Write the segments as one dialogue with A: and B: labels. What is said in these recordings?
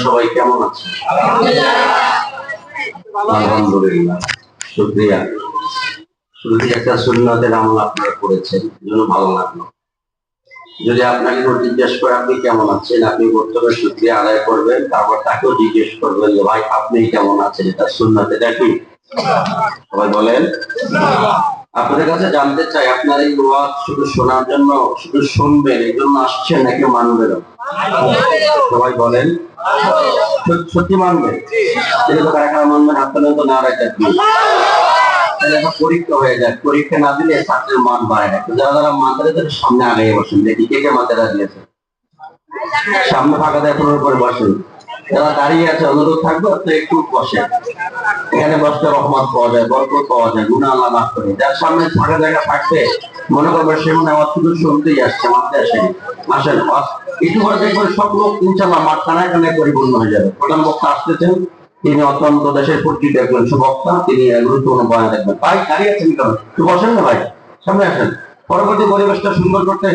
A: সবাই কেমন আছেন? আলহামদুলিল্লাহ, শুকরিয়া। শুধু একটা সুন্নতের আমল আপনারা করেছেন, জন্য ভালো লাগলো। যদি আপনাকে জিজ্ঞেস করে আপনি কেমন আছেন, আপনি প্রথমে শুকরিয়া আদায় করবেন, তারপর তাকেও জিজ্ঞেস করবেন যে ভাই আপনি কেমন আছেন। এটা সুন্নত, এটা কি? সবাই বলেন। আপনাদের কাছে জানতে চাই, আপনার এই ওয়াজ শুধু শোনার জন্য, শুধু শুনবেন এই জন্য আসছেন নাকি মানবেন? সবাই বলেন। সত্যি মানবেন? কারা মানবেন? আপনাদের তো না রাখা পরীক্ষা হয়ে যায়, পরীক্ষা না দিলে ছাত্রের মান বাড়ে না। যারা যারা মানতে তাদের সামনে আগে বসেন, দেখি কে কে মানতে রাজি আছে। সামনে ফাঁকা দেয় উপরে বসেন। যারা দাঁড়িয়ে আছে অনুরোধ থাকবে তো একটু বসেন। এখানে বসতে রহমত পাওয়া যায়, বরকত পাওয়া যায়, গুনাহ আল্লাহ মাফ করে। যার সামনে ফাঁকা জায়গা থাকবে মনে করবে সে মনে হয় শুধু শুনতেই আসছে, মানতে আসেনি। আসেন একটু পরে দেখবেন সব লোক ইনশাআল্লাহ মাঠ কানায় কানায় পরিপূর্ণ হয়ে যাবে। প্রধান বক্তা আসতেছেন, তিনি অত্যন্ত দেশের পরিচিত একজন সুবক্তা, তিনি গুরুত্বপূর্ণ বয়ান দেখবেন। ভাই দাঁড়িয়ে আছেন কেন? একটু বসেন না ভাই, সামনে আসেন। পরবর্তী পরিবেশটা সুন্দর করতে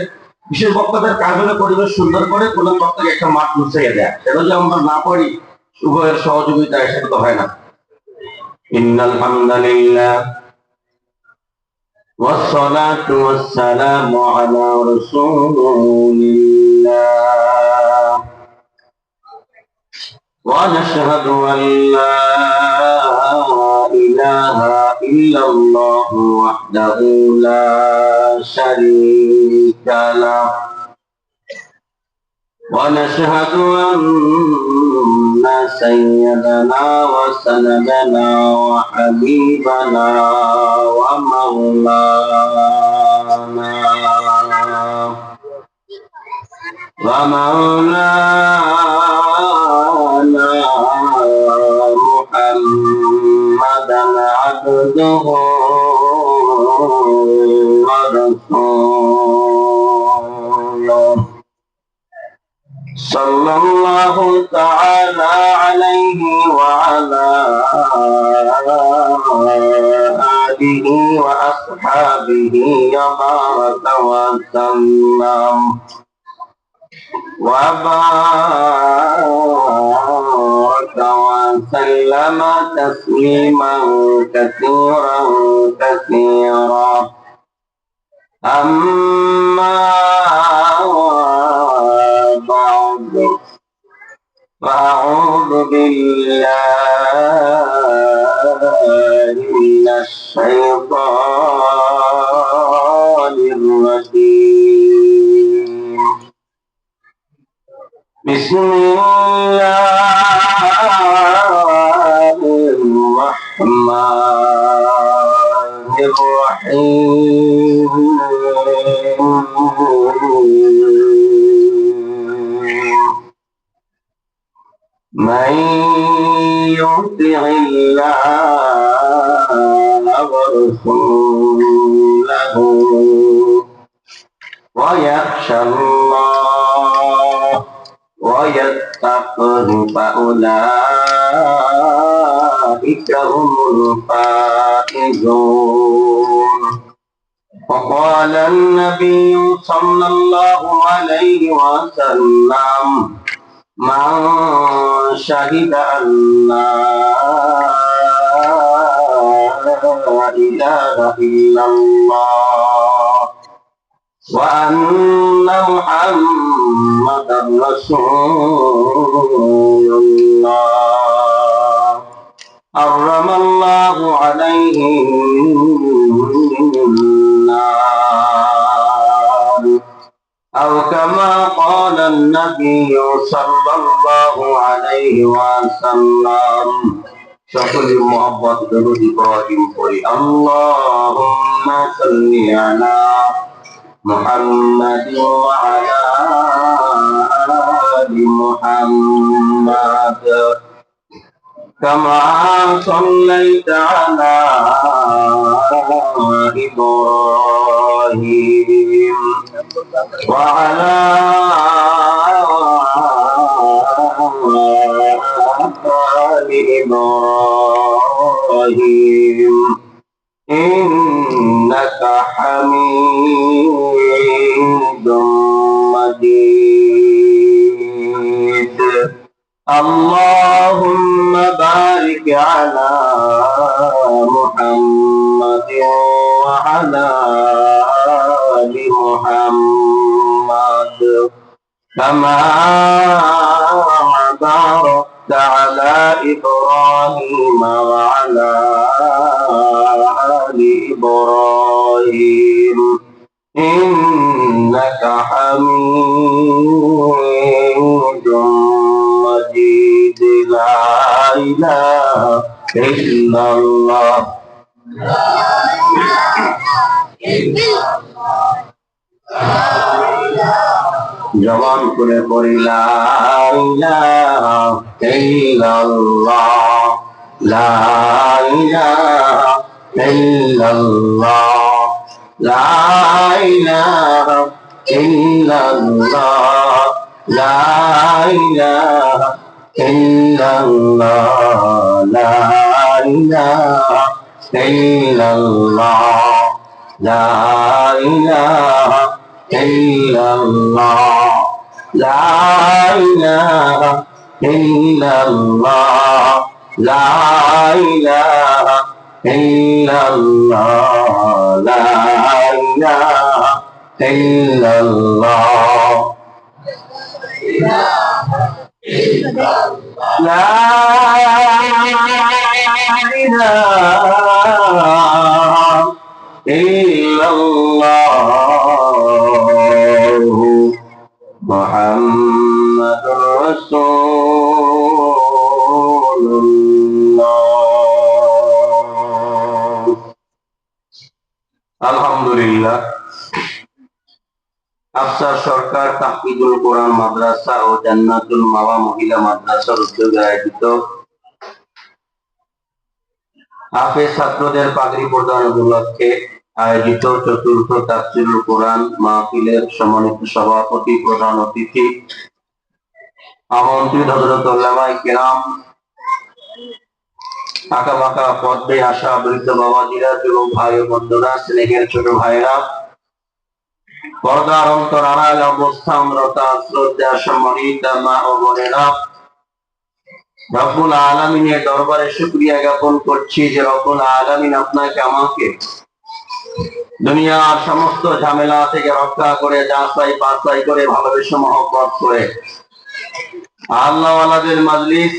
A: বিশেষ বক্তাদের কাজ হলে পরিবেশ সুন্দর করে প্রধান বক্তাকে একটা মাঠ মুছাইয়া দেয়। সেটা যদি আমরা না পারি, উভয়ের সহযোগিতায় সেটা তো হয় না। ইন্নাল হামদালিল্লাহ والصلاة والسلام على رسول الله ونشهد أن لا إله إلا الله وحده لا شريك له ونشهد أن سيدنا وسندنا وحبيبنا ومولانا محمدا عبده ورسوله صلى الله تعالى عليه وعلى آله وأصحابه وبارك وسلم وبارك وسلم تسليما كثيرا كثيرا. أما بعد فأعوذ بالله من الشيطان الرجيم. بسم الله الرحمن الرحيم. من يطع الله ورسوله ويخشى الله ويتقه فأولئك هم الفائزون. وقال النبي صلى الله عليه وسلم من شهد أن لا إله إلا الله وأن محمدا رسول الله حرم الله عليه النار أو كما قال النبي صلى الله عليه وسلم. সকল মোহাম্মদ দরুদ ইব্রাহিম পড়ি। আল্লাহুম্মা সাল্লি আলা মুহাম্মাদ ওয়া আলা আলি মুহাম্মাদ কামা সাল্লাইতা আলা ইব্রাহিম ওয়া আলা আলি ইব্রাহিম ইন্নাকা হামিদুম মাজিদ. اللهم بارك على محمد وعلى آل محمد كما باركت على إبراهيم وعلى آل إبراهيم إنك حميد مجيد لا إله إلا الله জবান করে পড়ি লা ইলাহা ইল্লাল্লাহ লা ইলাহা ইল্লাল্লাহ লা ইলাহা ইল্লাল্লাহ লা ইলাহা ইল্লাল্লাহ লা ইলাহা ইল্লাল্লাহ লা ইলাহা ইল্লাল্লাহ লা ইলাহা ইল্লাল্লাহ লা ইলাহা ইল্লাল্লাহ লা ইলাহা ইল্লাল্লাহ লা ইলাহা ইল্লাল্লাহু মুহাম্মাদুর রাসূলুল্লাহ। আলহামদুলিল্লাহ, আফসার সরকার তাহফিজুল কোরআন মাদ্রাসা ও জান্নাতুল মাওয়া মহিলা মাদ্রাসার উদ্যোগে আয়োজিত হাফেজ ছাত্রদের পাগড়ি প্রদান উপলক্ষে আয়োজিত চতুর্থ তাফসীরুল কোরআন মাহফিলের সম্মানিত সভাপতি, প্রধান অতিথি, আমন্ত্রিত হযরত উলামায়ে কেরাম, আঁকা বাঁকা পথে আসা বৃদ্ধ বাবাজিরা, যুবক ভাই ও বন্ধুরা, স্নেহের ছোট ভাইরা, পর্দার অন্তর আড়াল অবস্থানরত শ্রদ্ধা সম্মানিত মা ও বোনেরা, রব্বুল আলামিনের দরবারে শুকরিয়া জ্ঞাপন করছি যে রব্বুল আলামিন আপনাকে আমাকে দুনিয়ার সমস্ত ঝামেলা থেকে রক্ষা করে, যাচাই বাছাই করে, ভালোবেসে মহব্বত করে আল্লাহওয়ালাদের মাজলিস,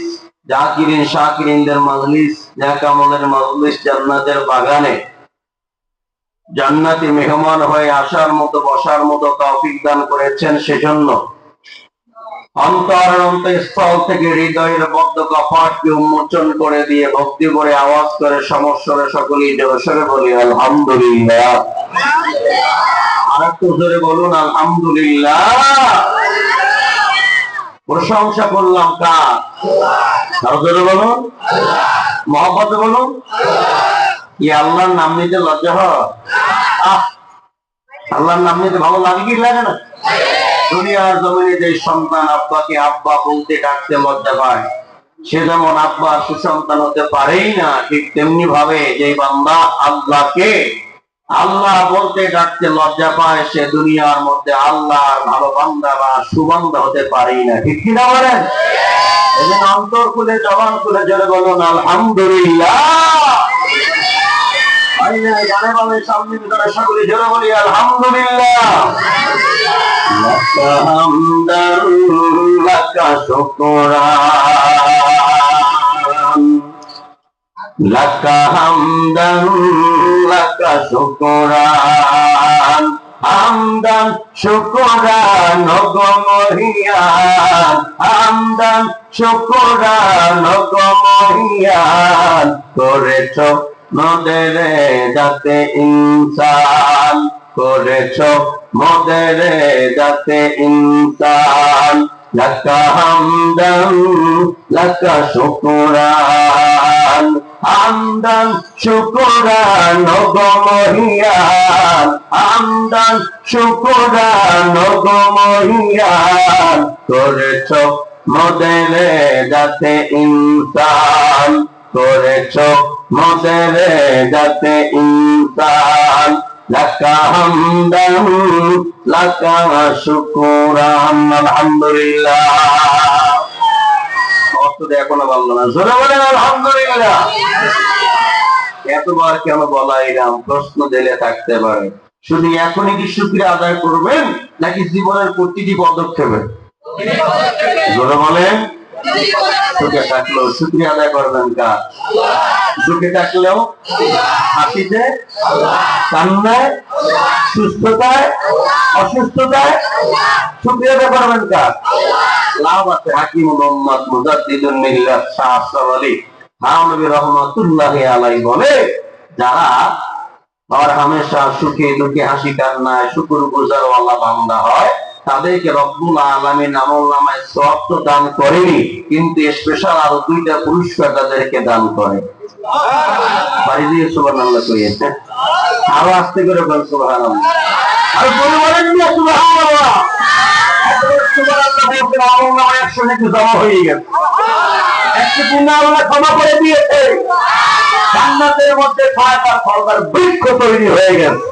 A: জাকিরিন শাকিরিনদের মাজলিস, নেক আমলের মাজলিস, জান্নাতের বাগানে জান্নাতি মেহমান হয়ে আসার মতো, বসার মতো তৌফিক দান করেছেন। সেজন্য অন্তরের অন্তঃস্থল থেকে হৃদয়ের বদ্ধ কপাটকে উন্মোচন করে দিয়ে ভক্তি করে আওয়াজ করে সমস্যরে সকলেই জোরে বলি আলহামদুলিল্লাহ। আরেকটু জোরে বলুন আলহামদুলিল্লাহ। প্রশংসা করলাম কার? আরো জোরে বলুন, মহব্বতে বলুন। কি আল্লাহর নাম নিতে লজ্জা হয়? আল্লাহর নাম নিতে ভালো লাগে কি লাগে না? দুনিয়ার জমিনে যে সন্তান আব্বাকে আব্বা বলতে ডাকতে লজ্জা পায়, সে যেমন আব্বার সুসন্তান হতে পারেই না, ঠিক তেমনি ভাবে যে বান্দা আল্লাহকে আল্লাহ বলতে ডাকতে লজ্জা পায়, সে দুনিয়ার মধ্যে আল্লাহর ভালো বান্দা বা সুবান্দা হতে পারেই না। ঠিক কিনা বলেন? এই জন্য অন্তর খুলে, জবান খুলে জোরে বলুন আলহামদুলিল্লাহ। জানে বলে সামনে ভিতরে সকলে জোরে বলি আলহামদুলিল্লাহ। লাকা হামদান লাকা শুকরান, লাকা হামদান লাকা শুকরান, হামদান শুকরান গো মহিয়ান, হামদান শুকরান গো মহিয়ান, করেছ মোদের যাতে ইনসান, করেছ মোদের যাতে ইনসান, লাকা হামদান লাকা শুকরান, হামদান শুকরান গো মহিয়ান, হামদান শুকরান গো মহিয়ান, করেছ মোদের যাতে ইনসান, করেছ মোদের যাতে ইনসান, লাকা হামদান লাকা শুকরান। আলহামদুলিল্লাহ। শুধু এখনো বললো না, জোরে বলেন আলহামদুলিল্লাহ। এতবার কেন বলাইলাম, প্রশ্ন দিলে থাকতে পারে। শুধু এখনই কি শুকরিয়া আদায় করবেন নাকি জীবনের প্রতিটি পদক্ষেপে? জোরে বলেন। সুখে থাকলেও শুকরিয়া আদায় করবেন কার? সুখে থাকলেও, হাসিতে, কান্নায়, সুস্থতায়, অসুস্থতায় শুকরিয়া আদায় করবেন কার? লাভ আছে। হাকিম মোহাম্মদ মুজাদ্দিদুন মিল্লাত শাহ আশরাফ আলী থানভী রহমাতুল্লাহি আলাইহি বলে, যারা আর হামেশা সুখে দুঃখে হাসি কান্নায় শুকরগুজার ওয়ালা বান্দা হয়, তাদেরকে রব্বুল আলামিন আমলনামায় সওয়াব তো দান করেনি, কিন্তু স্পেশাল আরো 2টা পুরস্কার তাদেরকে দান করে। বাড়ি দিয়ে সুবহানাল্লাহ কইয়েছে, আরো আস্তে করে বল সুবহানাল্লাহ। আর বলে বলেন না সুবহানাল্লাহ। সুবহানাল্লাহ বলতে আমলনামায় 100 নাকি জমা হয়ে গেছে। একটি গুনাহ আল্লাহ ক্ষমা করে দিয়েছে। জান্নাতের মধ্যে ফায়দার ফলদার বৃক্ষ তৈরি হয়ে গেছে।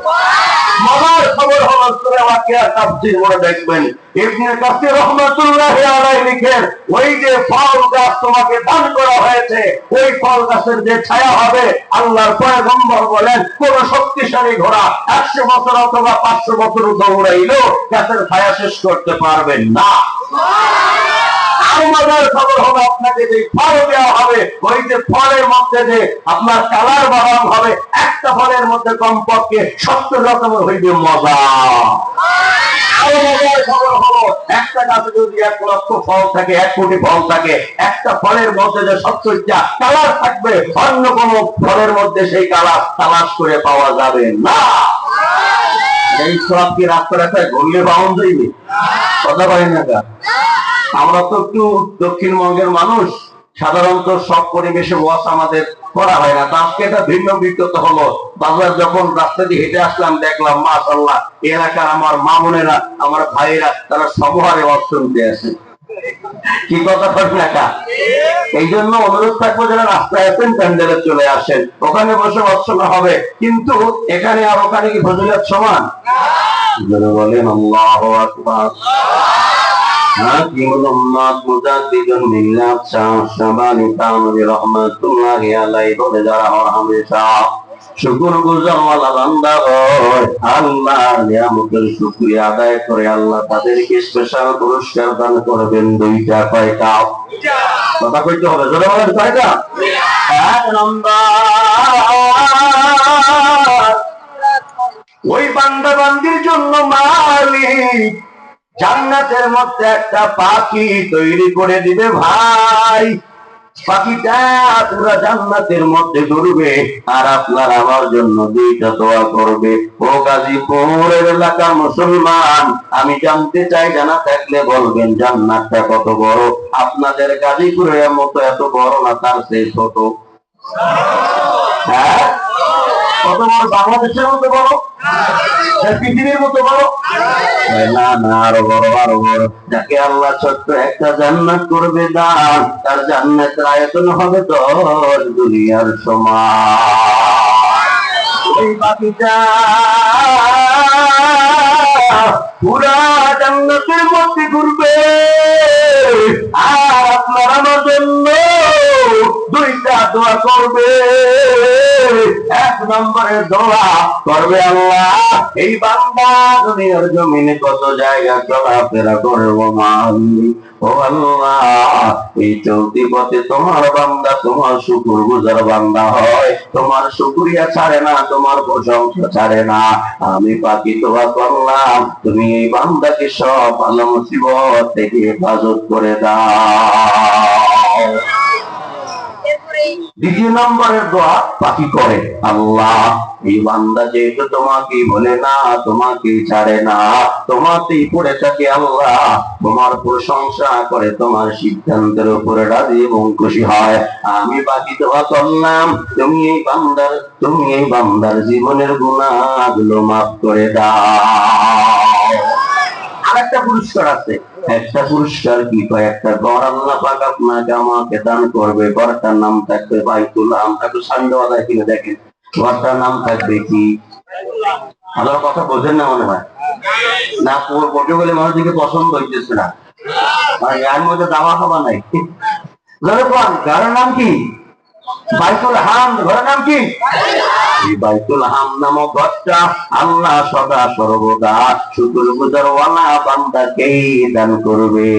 A: মজার খবর হলো সূরা ওয়াকিয়া তাফসীর করে দেখবেন, ইবনে কাসির রাহমাতুল্লাহি আলাইহি লিখেন, ওই যে ফল গাছ তোমাকে দান করা হয়েছে, ওই ফল গাছের যে ছায়া হবে, আল্লাহর পয়গম্বর বলেন, কোন শক্তিশালী ঘোড়া 100 বছর অথবা 500 বছর দৌড়াইলো গাছের ছায়া শেষ করতে পারবেন না। মজার খবর হলো, আপনাকে যে ফল দেওয়া হবে, ওই যে ফলের মধ্যে যে আপনার কালার বাড়ানো হবে, একটা ফলের মধ্যে কমপক্ষে 70 রকমের হইবে মজা। আরো মজার খবর হলো, একটা গাছে যদি 1 লক্ষ ফল থাকে, 1 কোটি ফল থাকে, একটা ফলের মধ্যে যে 70টা কালার থাকবে, অন্য কোন ফলের মধ্যে সেই কালার তালাশ করে পাওয়া যাবে না। এই সব কি রাস্তায় ঘুরলে পাওয়া যাইবে? কথা বলেন না। আমরা তো একটু দক্ষিণবঙ্গের মানুষ, সাধারণত সব পরিবেশে ওয়াজ আমাদের করা হয় না। আজকে এটা ভিন্ন অভিজ্ঞতা হলো। বাজার যখন রাস্তা দিয়ে হেঁটে আসলাম, দেখলাম মাশাআল্লাহ এলাকার আমার মা বোনেরা, আমার ভাইয়েরা, তারা সবহারে ওয়াজ শুনতে আসে। কি কথা বলেন না? এই জন্য অনুরোধ থাকবো, যারা রাস্তায় আছেন প্যান্ডেলে চলে আসেন, ওখানে বসে ওয়াজ শোনা হবে। কিন্তু এখানে আর ওখানে কি ফজিলত সমান? বলেন আল্লাহু আকবার। হাকিম মোহাম্মদ মুজাদ্দিদুন মিল্লাত শাহ আশরাফ আলী থানভী রহমাতুল্লাহি আলাইহি বলে, যারা হামেশা শুকরগুজার ওয়ালা বান্দা হয়, আল্লাহর নিয়ামতের শুকরিয়া আদায় করে, আল্লাহ তাদেরকে স্পেশাল পুরস্কার দান করবেন। 2টা। কয়টা? কথা কইতে হবে, জোরে বলেন কয়টা? 1 নাম্বার, ওই বান্দা বান্দির জন্য মালিক জান্নাতের মধ্যে একটা পাখি তৈরি করে দিবে ভাই। পাখিটা পুরা জান্নাতের মধ্যে ঘুরবে, আর আপনার আমার জন্য 2টা দোয়া করবে। ও গাজীপুরের এলাকার মুসলমান, আমি জানতে চাই, জানা থাকলে বলবেন জান্নাতটা কত বড়? আপনাদের গাজীপুরের মতো এত বড় না, তার চেয়ে ছোট। হ্যাঁ, কত বড়? বাংলাদেশের মতো বড়? পৃথিবীর মতো বড়? না না, আরো বড়, আরো বড়। যাকে আল্লাহ ছোট্ট একটা জান্নাত করবে দান, তার জান্নাতের আয়তন হবে 10 দুনিয়ার সমান। এই পাখিটা পুরা জান্নাতের মধ্যে ঘুরবে, আর আপনার আমার জন্য 2টা দোয়া করবে। 1 নম্বরের দোয়া করবে, আল্লাহ এই বান্দা দুনিয়ার জমিনে কত জায়গা চলাফেরা করবো মালিক, ও আল্লাহ এই চলতি পথে তোমার বান্দা তোমার শুকরগুজার বান্দা হয়, তোমার শুকরিয়া ছাড়ে না, তোমার প্রশংসা ছাড়ে না। আমি পাখি দোয়া করলাম, তুমি এই বান্দাকে সব ভালো মুসিবত থেকে হেফাজত করে দাও। 2 নম্বরের দোয়া পাখি করে, আল্লাহ এই বান্দা যেহেতু তোমাকে বলে না, তোমাকে ছাড়ে না, তোমাকেই পড়ে থাকে, আল্লাহ তোমার প্রশংসা করে, তোমার সিদ্ধান্তের উপরে রাজি এবং খুশি হয়। আমি পাখি দোয়া করলাম, তুমি এই বান্দার জীবনের গুনাহগুলো মাফ করে দাও। আরেকটা পুরস্কার আছে। একটা পুরস্কার কি? একটা ঘর আল্লাহ পাক আপনাকে আমাকে দান করবে। ঘরটার নাম থাকবে বাইতুল আম। একটু সান্ধ্যবাদায় কিনে দেখেন, ঘরটার নাম থাকবে কি? আমার কথা বোঝেন না মনে হয় না? বলতে বলে মানুষকে পছন্দ হইতেছে না, আর এর মধ্যে দাওয়া খাওয়া নাই। ঘরের নাম কি? বাইতুল হামদ। ঘরের নাম কি? এই বাইতুল হামদ নামক ঘরটা আল্লাহ সদা সর্বদা শুকর গুজার ওয়ালা বান্দাকেই দান করবে।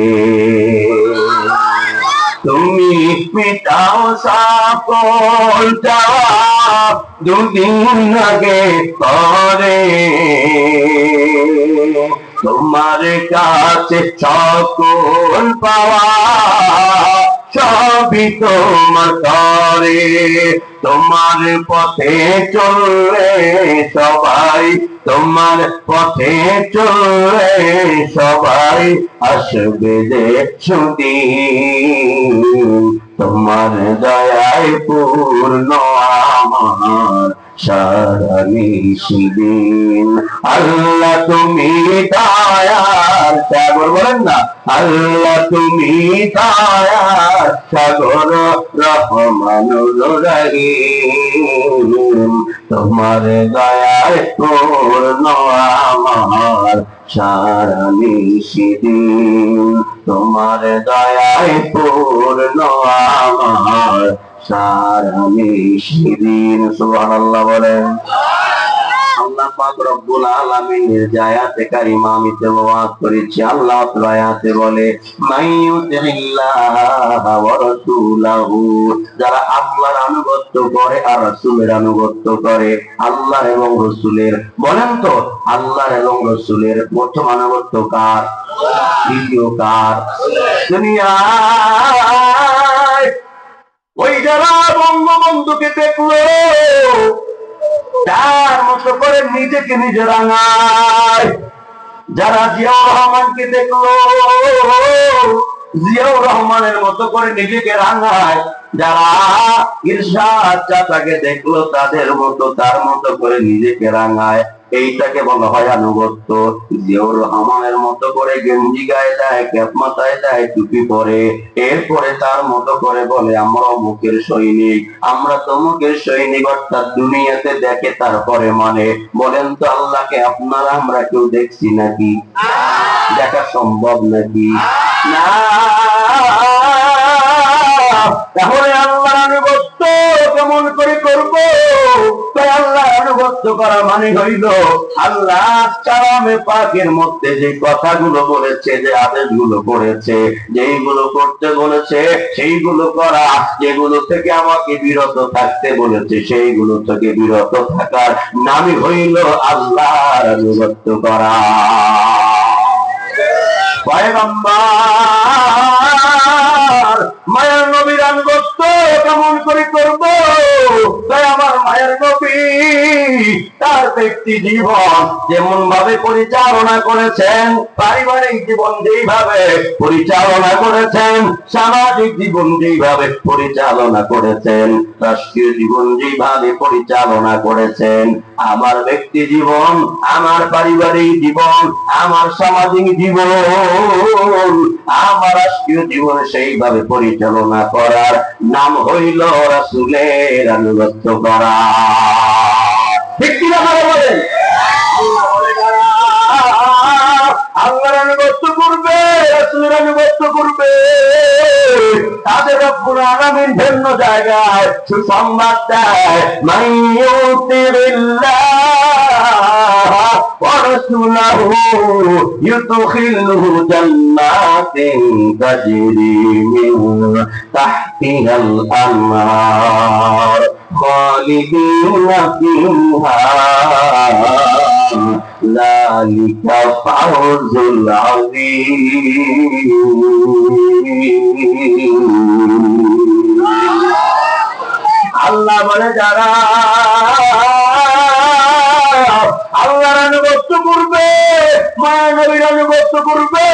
A: তুমি মিটাও সকল চাওয়া দুদিন আগে করে, তোমার কাছে সকল পাওয়া সবই তোমার করে। তোমার পথে চললে সবাই, তোমার পথে চললে সবাই আসবে যে সুদিন। তোমার দয়ায় পূর্ণ আমার সারা নিশিদিন। আল্লাহ তুমি দয়ার সাগর, বলেন না আল্লাহ তুমি দয়ার সাগর রহমানুর রহিম। তোমার দয়ায় পূর্ণ আমার সারা নিশিদিন। তোমার দয়ায় পূর্ণ আমার সারা নিশিদিন। সুবহানাল্লাহ বলেন। আল্লাহ পাক রব্বুল আলামিনের যে আয়াতে কারিমা আমি তেলাওয়াত করেছি, আল্লাহ তাআলা আয়াতে বলে মাইয়ুতিল্লাহ ওয়া রাসূলাহু, যারা আল্লাহর আনুগত্য করে আর রাসূলের আনুগত্য করে। আল্লাহ এবং রাসূলের, বলেন তো আল্লাহ এবং রাসূলের প্রথম আনুগত্য কার? দ্বিতীয় কার? দুনিয়ায় ওই যারা বঙ্গবন্ধুকে দেখলো তার মতো করে নিজেকে নিজে রাঙায়, যারা জিয়াউর রহমানকে দেখলো জিয়াউর রহমানের মতো করে নিজেকে রাঙায়, যারা ইরশাদ চাচাকে দেখলো তাদের মতো তার মতো করে নিজেকে রাঙায়, এইটাকে বলা হয় আনুগত্য। জিয়াউর রহমানের মতো করে গেঞ্জি গায়ে দেয়, ক্যাপ মাথায় দেয়, টুপি পরে, এরপরে তার মতো করে বলে আমরা অমুকের সৈনিক, আমরা তমুকের সৈনিক, অর্থাৎ দুনিয়াতে দেখে তারপরে মানে। বলেন তো আল্লাহকে আপনারা আমরা কেউ দেখছি নাকি? দেখা সম্ভব নাকি? না। তাহলে আল্লাহর আনুগত্য কেমন করে করবো? তাই আল্লাহ আনুগত্য করা মানে হইল আল্লাহ কালামে পাকের মধ্যে যে কথাগুলো বলেছে, যে আদেশগুলো করেছে, যেইগুলো করতে বলেছে সেইগুলো করা, যেগুলো থেকে আমাকে বিরত থাকতে বলেছে সেইগুলো থেকে বিরত থাকার নামই হইল আল্লাহর আনুগত্য করা। পয়গম্বর মায়ের নবীর আনুগত্য কেমন করে করব? তাই আমার মায়ের নবী তার ব্যক্তি জীবন যেমন ভাবে পরিচালনা করেছেন, পারিবারিক জীবন যেইভাবে পরিচালনা করেছেন, সামাজিক জীবন যেইভাবে পরিচালনা করেছেন, রাষ্ট্রীয় জীবন যেইভাবে পরিচালনা করেছেন, আমার ব্যক্তি জীবন, আমার পারিবারিক জীবন, আমার সামাজিক জীবন, আমার রাষ্ট্রীয় জীবন সেইভাবে পরিচালনা করার নাম হইল রাসূলের আনুগত্য করা। ঠিক কি না বলেন? আল্লাহর আনুগত্য করবে, রাসূলের আনুগত্য করবে, তাদের রব্বুল আলামিন ভিন্ন জায়গায় সুসংবাদ দেয় মাইয়ুতিল্লাহ ওয়া রাসূলাহু ইউদখিলহু জান্নাতিন তাজরি মিন তাহতিহাল আনহার খালিদিনা ফিহা যালিকা ফাওজুল আযীম। আল্লাহ বলে যারা আল্লাহর আনুগত্য করবে, মায়া নবীর আনুগত্য করবে,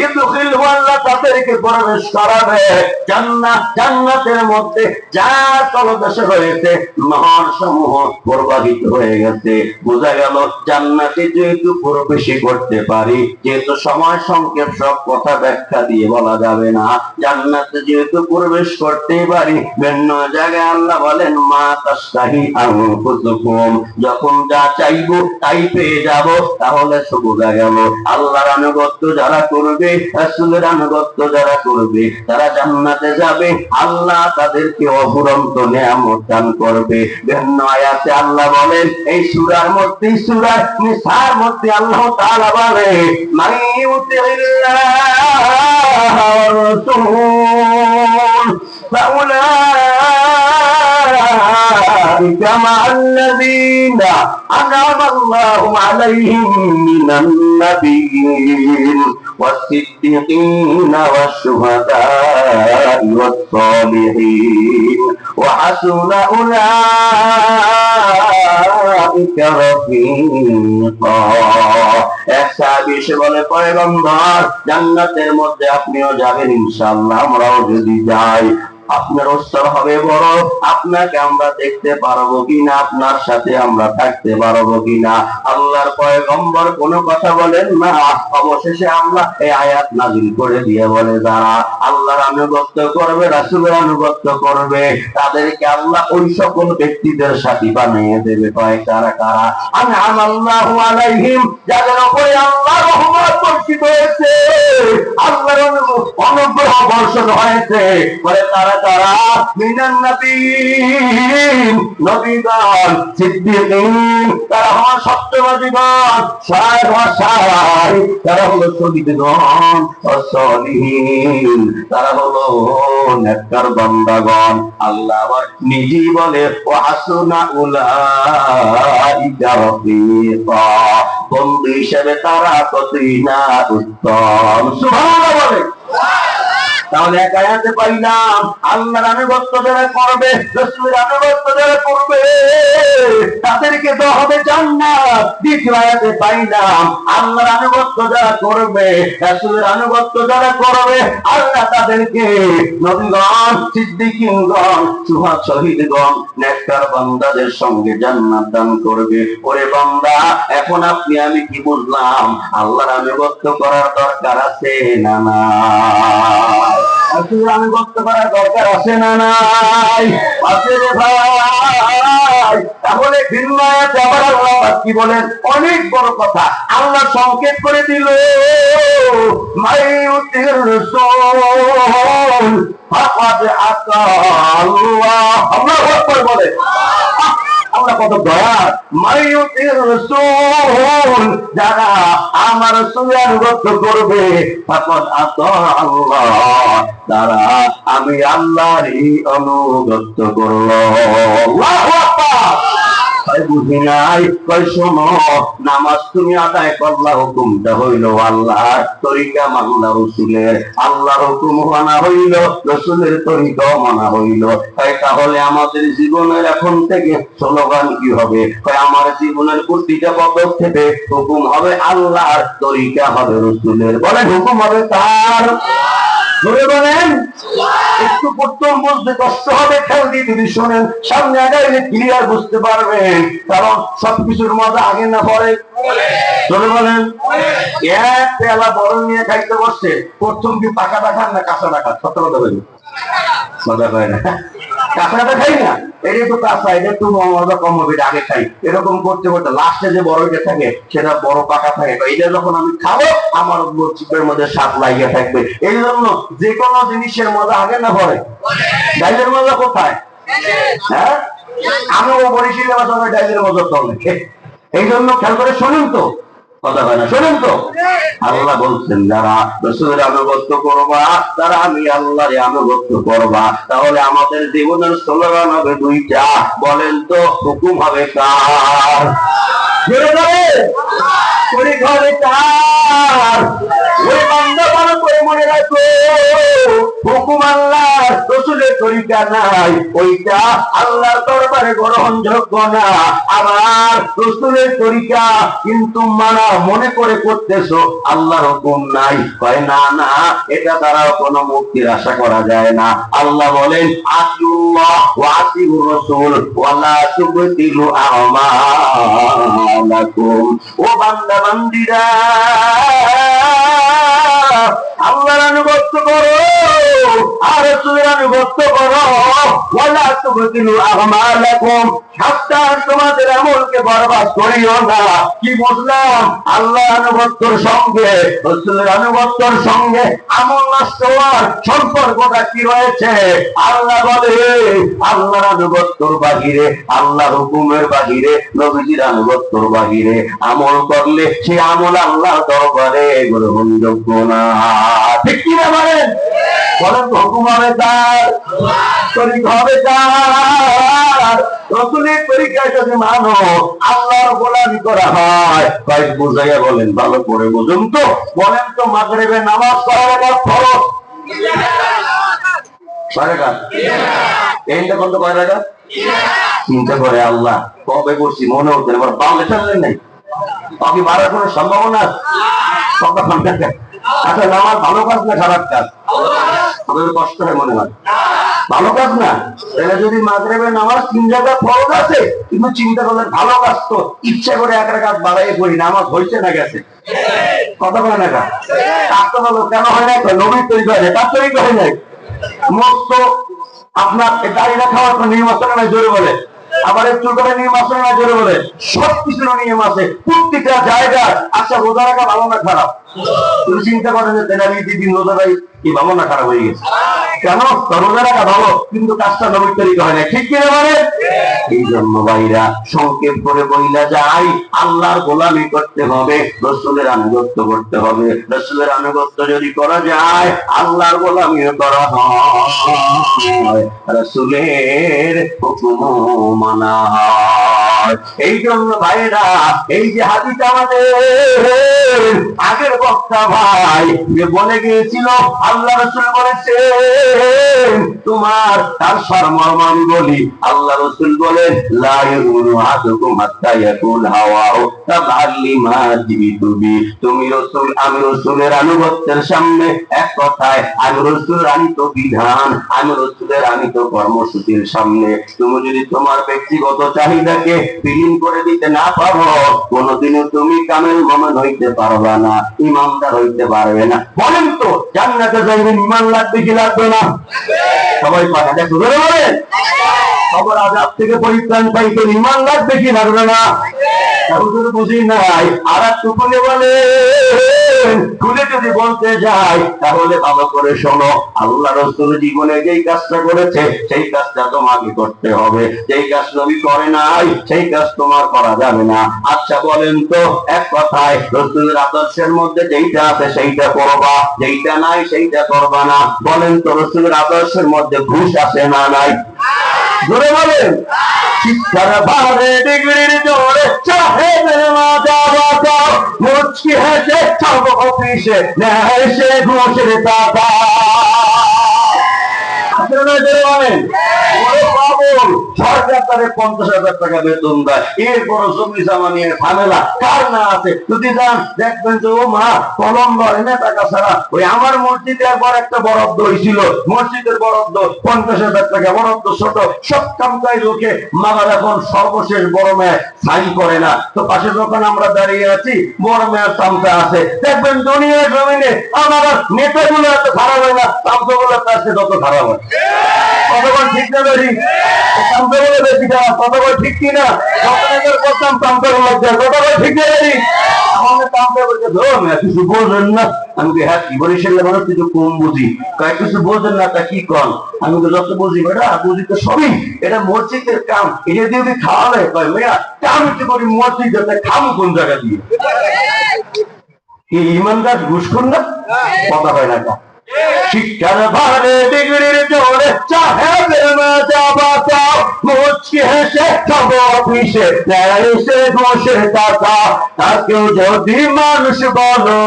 A: ইদখিলহু, আল্লাহ তাদেরকে প্রবেশ করাবে জান্নাত, জান্নাতের মধ্যে যা তলদেশে রয়েছে নহর সমূহ প্রবাহিত হয়ে গেছে। বোঝা গেল জান্নাতে যেহেতু প্রবেশ করতে পারি, যেহেতু সময় সংক্ষেপ সব কথা ব্যাখ্যা দিয়ে বলা যাবে না, জান্নাতে যেহেতু প্রবেশ করতে পারি, ভিন্ন জায়গায় আল্লাহ বলেন মা তাশতাহি আনফুসুকুম, যখন যা চাইবো তাই পেয়ে যাব, তাহলে শুধু বোঝা গেল আল্লাহর আনুগত্য যারা করবে, রাসূলের আনুগত্য যারা করবে, তারা জান্নাতে যাবে। আল্লাহ তাদেরকে অফুরন্ত নেয়ামত দান করবে। ভিন্ন আয়াতে আল্লাহ বলেন, এই সূরার মধ্যে, সূরা নিসার মধ্যে আল্লাহ তাআলা বলে, মান ইউতিইল্লাহ ওয়া রাসূল فأولئك مع الذين أنعم الله عليهم من النبيين والصديقين والشهداء والصالحين وحسن أولئك رفيقا। এক সাহাবী এসে বলে, পয়গম্বর, জান্নাতের মধ্যে আপনিও যাবেন ইনশাআল্লাহ, আমরাও যদি যাই আপনার উত্তর হবে বড়, আপনাকে আমরা দেখতে পারবো কিনা, আপনার সাথে আমরা থাকতে পারবো কিনা। আল্লাহর পয়গম্বর কোনো কথা বলেন না। অবশেষে আল্লাহ এই আয়াত নাযিল করে দিয়ে বলে, যারা আল্লাহর আনুগত্য করবে, রাসূলের আনুগত্য করবে, তাদেরকে আল্লাহ ওই সকল ব্যক্তিদের সাথী বানিয়ে দেবে। কয় কারা? কারা? আনআমাল্লাহু আলাইহিম, যাদের উপরে আল্লাহর রহমত বর্ষিত হয়েছে, আল্লাহর অনুগ্রহ বর্ষণ হয়েছে। বলে তারা তারা মিনান নবীন, নবীগণ, সিদ্দিকিন, তারা হলো সত্যবাদীগণ, শাহেদ, তারা হলো শহীদগণ, সালিহিন, তারা হলো নেককার বান্দাগণ। আল্লাহ আবার নিজেই বলে, ওয়া হাসুনা উলাইকা রাফিকা, বন্ধু হিসেবে তারা কতই না উত্তম। সুবহানাল্লাহ বলে। তাহলে এক আয়াতে পাইলাম আল্লাহর আনুগত্য যারা করবে, রাসূলের আনুগত্য যারা করবে, তাদেরকে দেওয়া হবে জান্নাত। দ্বিতীয় আয়াতে পাইলাম আল্লাহর আনুগত্য যারা করবে, রাসূলের আনুগত্য যারা করবে, আল্লাহ তাদেরকে নবীগণ, সিদ্দিকীনগণ, শহীদগণ, নেককার বান্দাদের সঙ্গে জান্নাত দান করবে। ওরে বান্দা, এখন আপনি আমি কি বুঝলাম? আল্লাহর আনুগত্য করার দরকার আছে না না? আনুগত্য করার দরকার আছে না নাই? আছে রে ভাই। তাহলে ভিন্ন আয়াতে আবার আল্লাহ কি বলেন? অনেক বড় কথা আল্লাহ সংকেত করে দিল, মাইউতির রাসূল ফাকাদ আতা আল্লাহ। আল্লাহু আকবার বলে। আমরা কত দয়া। মাইউতির রাসূল, যারা আমার রাসূলের আনুগত্য করবে, ফাকাদ আতা আল্লাহ, তারা আমি আল্লাহরই আনুগত্য করল। আল্লাহু আকবার। বুঝি নাই, কয় শোনো, নামাজ তুমি আদায় করলা, হুকুমটা হইল আল্লাহর, তরিকা মানলা রসুলের। আল্লাহর হুকুম মানা হইল, রসুলের তরিকাও মানা হইল। তাহলে আমাদের জীবনের এখন থেকে স্লোগান কি হবে? আমার জীবনের প্রতিটা পদক্ষেপে হুকুম হবে আল্লাহর, তরিকা হবে রসুলের। বলেন, হুকুম হবে তার। ধরে বলেন, একটু প্রথম বুঝতে কষ্ট হবে, খেয়াল দিয়ে যদি শোনেন, সামনে আগাইলে ক্লিয়ার বুঝতে পারবেন। কারণ সবকিছুর মজা আগে না পরে। ধরে বলেন, এক পেলা বড় নিয়ে খাইতে বসছে, প্রথম কি পাকাটা খান না কাঁচাটা খান? সত্য কথা বলি, মজা হয় না। কাঁচাটা খাই না, এটা একটু কাঁচা, এটা একটু মজা কম হবে, এটা আগে খাই। এরকম করতে করতে লাস্টে যে বড়টা থাকে সেটা বড় পাকা থাকে। এটা যখন আমি খাবো, আমার চিপের মধ্যে স্বাদ লাগিয়ে থাকবে। এই জন্য যে কোনো জিনিসের মজা আগে না পরে। ডাইলের মজা কোথায়? হ্যাঁ, আমিও বরিশালে বাসায় ডাইলের মজা তো অনেক। এই জন্য খেয়াল করে শোনেন তো, কথা হয় না, শোনেন তো। আল্লাহ বলছেন, যারা রাসূলের আনুগত্য করবা, তারা আমি আল্লাহর আনুগত্য করবা। তাহলে আমাদের জীবনের স্লোগান হবে দুইটা। বলেন তো, হুকুম হবে কার? জোরে বলে, তরিকা হবে কার? ওই বান্দা ভালো করে মনে রাখো, হুকুম আল্লাহর, রাসূলের তরিকা নাই, ওইটা আল্লাহর দরবারে গ্রহণযোগ্য না। আবার রাসূলের তরিকা কিন্তু মানা মনে করে করতেছো, আল্লাহর হুকুম নাই। কয় না না, এটা দ্বারা কোনো মুক্তির আশা করা যায় না। আল্লাহ বলেন, আতিউল্লাহ ওয়া আতিউর রাসূল ওয়া লা তুবতিলু আমালাকুম। ও বান্দা বান্দীরা, আল্লাহর আনুগত্য করো আর রাসূলের আনুগত্য করো, ওয়ালা তুবতিলু আমালাকুম, সাবধান তোমাদের আমলকে বরবাদ করিও না। কি বুঝলাম? আল্লাহ আনুগত্যর সঙ্গে রাসূলের আনুগত্যর সঙ্গে আমল নষ্ট হওয়ার সম্পর্কটা কি রয়েছে? আল্লাহ বলে আল্লাহর আনুগত্যর বাহিরে, আল্লাহর হুকুমের বাহিরে, নবীজির আনুগত্যর বাহিরে আমল করলে সে আমল আল্লাহর দরবারে গ্রহণযোগ্য না। ঠিক কি না বলেন? বলেন তো, হুকুম হবে তার, তরিকা হবে তার। রাসূলের তরিকায় যদি মানো, আল্লাহর গোলামি করা হয়, ভাই বুঝাইয়া বলেন, ভালো করে বুঝুন তো। বলেন তো, মাগরিবের নামাজ করার আগে ফরজ কয় রাকাত? এইটা কত কয় রাকাত? চিন্তা করে আল্লাহ কবে করছি মনে হচ্ছে না, বাংলা চললেন নাই, আপনি মারার কোনো সম্ভাবনা আছে? আচ্ছা, নামাজ ভালো কাজ না খারাপ কাজ? আমাদের কষ্ট হয় মনে হয় ভালো কাজ না। তাহলে যদি মাগরিবের নামাজ 3 রাকাত ফরজ আছে, কিন্তু চিন্তা করলেন ভালো কাজ তো, ইচ্ছা করে 1 রাকাত বাড়াইয়ে পড়ি, নামাজ হয়েছে না গেছে? কথা বলে না কাজটা বলো কেন হয় না? নবীর তরিকা হয় না, তার তরিকা হয় নাই। মস্ত আপনার দাড়ি রাখার নিয়ম আছে না? জোরে বলে। আবার একটু করে নিয়ম আছে না? জোরে বলে। সবকিছুর নিয়ম আছে, প্রত্যেকটা জায়গায়। আচ্ছা, রোজা রাখা ভালো না খারাপ? তুমি চিন্তা করেন যে তেনালি দিন রোজা রাখি কি ভালো না খারাপ হয়ে গেছে? কেন? রোজা রাখা ভালো, কিন্তু কাজটা নবীর তরিকা হয় না। ঠিক কিনা বলে? এই জন্য ভাইরা সংক্ষেপ করে বইলা যায়, আল্লাহর গোলামি করতে হবে, রাসূলের আনুগত্য করতে হবে। রাসূলের আনুগত্য যদি করা যায়, আল্লাহর গোলামিও করা হয়, রাসূলের হুকুম মানা হয়। এই জন্য ভাইরা, এই যে হাদিস আমাদের আগের বক্তা ভাই যে বলে গিয়েছিল, আল্লাহ রাসূল বলেছেন তোমার তার সারমর্ম আমি বলি। আল্লাহ রাসূল বলেন, লা ইউমিনু আহাদুকুম হাত্তা ইয়াকুল হাওয়াহু তাবআল লিমা জিতু বি। তুমি রাসূল, আমি রাসূলের আনুগত্যের সামনে এক কথায়, আমি রাসূলের আনিত বিধান, আমি রাসূলের আনিত কর্মসূচির সামনে তুমি যদি তোমার ব্যক্তিগত চাহিদাকে বিলীন করে দিতে না পারো, কোনদিনও তুমি কামেল মুমিন হইতে পারবে না, ইমানদার হইতে পারবে না। বলেন তো, জান্নাতে যাইবেন ঈমান লাগবে কি লাগবে না? সবাই পারে দেখো, ধরে বলেন, খবর আযাব থেকে পরিত্রাণ পাইতে ঈমান লাগবে কি লাগবে না? বুঝি নাই। আর একটু খুলে বলে, খুলে যদি বলতে যাই, তাহলে ভালো করে শোনো, আল্লাহ রাসূল জীবনে যেই কাজটা করেছে সেই কাজটা তোমাকে করতে হবে। যেই কাজ নবী করে নাই সেই কাজ তোমার করা যাবে না। আচ্ছা বলেন তো, এক কথায় রাসূলের আদর্শের মধ্যে যেইটা আছে সেইটা করবা, যেইটা নাই সেইটা করবা না। বলেন তো, রাসূলের আদর্শের মধ্যে ঘুষ আছে না নাই? জোরে বলেন। শিক্ষার ভারে ডিগ্রির জোরে সাহেবের মাথা বাঁচাও, মুচকি হেসে সব অফিসে নেয় সে ঘুষের টাকা। সরকার তারে 50,000 টাকা বেতন দেয়, এরপর জমি জমা নিয়ে ঝামেলা কার না আছে? যদি যান দেখবেন যে ও মা কলম ধরে না টাকা ছাড়া। ওই আমার মসজিদে একবার একটা বরাদ্দ হয়েছিল, মসজিদের বরাদ্দ 50,000 টাকা, বরাদ্দ ছোট, সব কাম কাজ ওকে মামার এখন সর্বশেষ বড় মেয়ে সাইন করে না। তো পাশে যখন আমরা দাঁড়িয়ে আছি, বড় মেয়ের চামচা আছে, দেখবেন দুনিয়ার জমিনে আমার নেতাগুলো এত খারাপ হয় না, চামচাগুলো তার সাথে যত খারাপ হয়। কতবার ঠিক না বেশি? চামচাগুলো বেশি খারাপ, কতবার ঠিক কিনা? করতাম চামচাগুলো লজ্জা, কতবার ঠিক না বেশি? আমাদের চামচা বলছে, কিছু বোঝেন না। আমি হ্যাঁ কি বরিশালের মানুষ কিছু কম বুঝি, কয়েক কিছু বোঝেন না, তা কি কন? আমি যত বুঝি বেটা, বুঝি তো সবই, এটা মসজিদের কাম, এটা দিয়ে খাওয়ালে কয় মেয়া কাম একটু করি মসজিদ, খাম কোন জায়গা দিয়ে? কি ইমানদার ঘুষ খুন না? কথা হয় না। শিক্ষার ভারে ডিগ্রির জোরে সাহেবের মাথা বাঁচাও, মুচকি হেসে সব অফিসে নেয় সে ঘুষের টাকা। তাকেও যদি মানুষ বলো,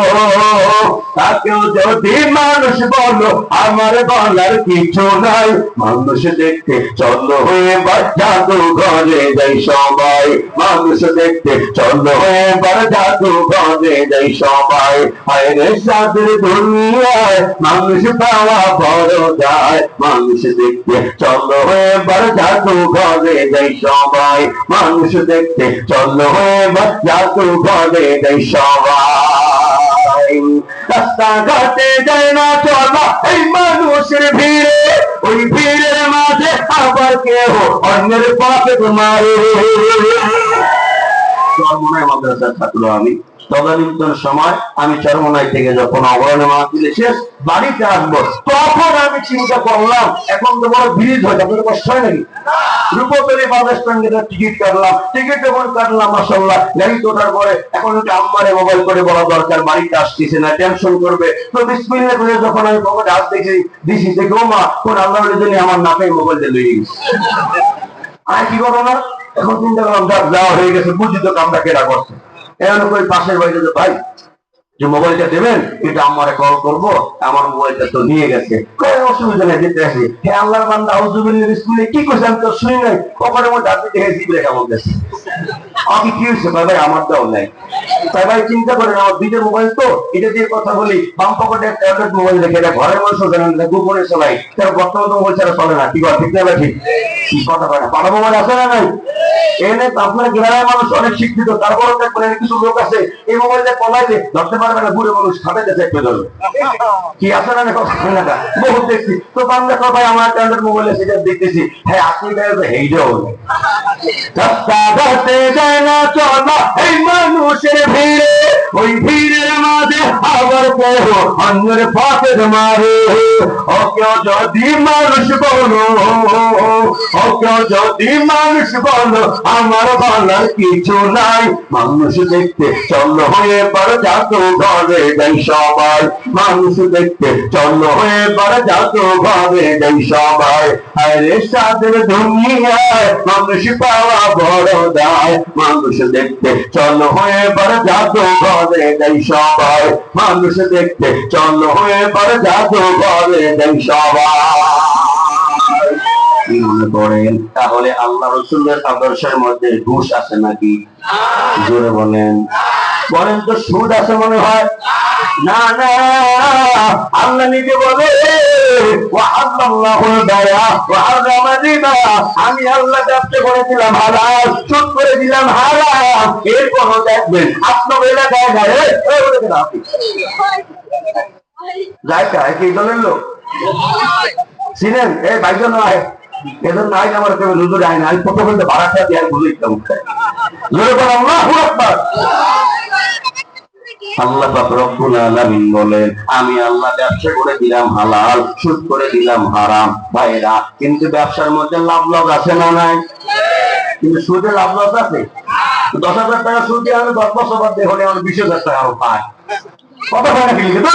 A: তাকেও যদি মানুষ বলো, আমার বলার কিছু নাই। মানুষ দেখতে চলো এবার জাদুঘরে যাই সবাই, মানুষ দেখতে চলো এবার জাদুঘরে যাই সবাই। হায়রে সাদের দুনিয়ায় মানুষ পাওয়া বড় যায়, মানুষ দেখতে চলো এবার জাদুঘরে যাই সবাই, মানুষ দেখতে চলো এবার জাদুঘরে যাই সবাই। রাস্তাঘাটে যায় না চলা এই মানুষের ভিড়ে, ওই কেউ অন্যের পাপে মারে। চরমনাই মাদ্রাসার ছাত্র আমি। তদানীন্তন সময় আমি চরমনাই থেকে যখন অবরণে মাহফিল শেষ বাড়িতে আসবো, তখন আমি চিন্তা করলাম এখন তো বড় ব্রিজ হয়, আপনাদের কষ্ট হয় নাকি? রূপতলী বাস স্ট্যান্ডে টিকিট কাটলাম, টিকিট যখন কাটলাম মাশাআল্লাহ গাড়ি তোঠার পরে এখন একটু আম্মারে মোবাইল করে বলা দরকার, বাড়িতে আসতেছে না, টেনশন করবে। তো বিসমিল্লাহ করে যখন আমি পকেটে হাত দিছি দেখি ও মা কোন আল্লাহর জন্য আমার নাকে মোবাইলটা লইয়ে গেছে। আর কি করবো না, এখন চিন্তা করলাম যাওয়া হয়ে গেছে, বুঝি তো কামটা কেনা করছে। এমন করে পাশের বাড়িতে ভাই যে মোবাইলটা দেবেন, এটা আমারে কল করবো, আমার মোবাইলটা তো নিয়ে গেছে, অসুবিধা নেই দিতে আসি। হ্যাঁ আল্লাহর বান্দা আউযুবিল্লাহি বিসমিল্লাহ কি কইছে আমি তো শুনি নাই, ওখানে মধ্যে হাতে দেখে জিবরে কেমন গেছে। আমি কি হয়েছে ভাই আমার দাও নাই। তাই ভাই চিন্তা করেন আমার দুইটা মোবাইল তো, এটা দিয়ে কথা বলি, বাম পকেটে ট্যাবলেট মোবাইল রেখে এটা ঘরের মানুষ জানেন না, গোপনে চলাই, তার বর্তমান তো মোবাইল ছাড়া চলে না। কি কথা ঠিক না ঠিক? কি কথা কয় না, পাড়া মোবাইল আছে না নাই? এনে আপনার গ্রামের মানুষ অনেক শিক্ষিত, তারপরে দেখবেন কিছু লোক আছে এই মোবাইলটা কলাইলে ধরতে পারবে না, বুড়ো মানুষ খাটাইতে চেপে ধরবে। কি আছে না কথা বহুত দেখছি। তো বাংলা ভাই আমার ট্যাবলেট মোবাইলে সেটা দেখতেছি, হ্যাঁ আপনি হেইটাও রাস্তাঘাটে যায় না চলা এই মানুষের ভিড়ে, ওই ভিড়ের মাঝে আবার কেউ অন্যের পথে মারে। ও কেউ যদি মানুষ বলো, ও কেউ যদি মানুষ বলো আমার বলার কিছু নাই। মানুষ দেখতে চল হয়ে বড় যাত ঘরে যাই সবাই, মানুষ দেখতে চল হয়ে বড় যাত ঘরে যাই সবাই। আরে সাদের দুনিয়ায় মানুষ পাওয়া বড় দায়, মানুষ দেখতে চল হয়ে বড় যাত ঘরে যাই সবাই, মানুষ দেখতে চল হয়ে বড় যাত ঘরে যাই সবাই। কি মনে করেন তাহলে আল্লাহ রাসূলের আদর্শের মধ্যে ঘুষ আছে নাকি? জোরে বলেন, বলেন তো সুদ আছে মনে হয়? না না, আল্লাহ নিজে বলে আমি আল্লাহ ব্যবসা করে দিলাম হালাল, সুদ করে দিলাম হারাম। এরপর দেখবেন আপনার এলাকায় যায় কি দলের লোক ছিলেন এই ভাইজন নয়, এদের নাই আমার কেউ হুজুর আইন আমি কত বলতে ভাড়াটা দিয়ে বুঝলাম। জোরে বলেন আল্লাহু আকবার। আল্লাহ পাক রব্বুল আলামিন বলেন আমি আল্লাহ ব্যবসা করে দিলাম হালাল, সুদ করে দিলাম হারাম। ভাইরা কিন্তু ব্যবসার মধ্যে লাভ লস আছে না নাই? কিন্তু সুদে লাভ লস আছে। 10,000 টাকা সুদ দিয়ে আমি 10 বছর বাদ দিয়ে হলে আমার 20,000 টাকা আরো পাই। কত টাকা কিনলে তো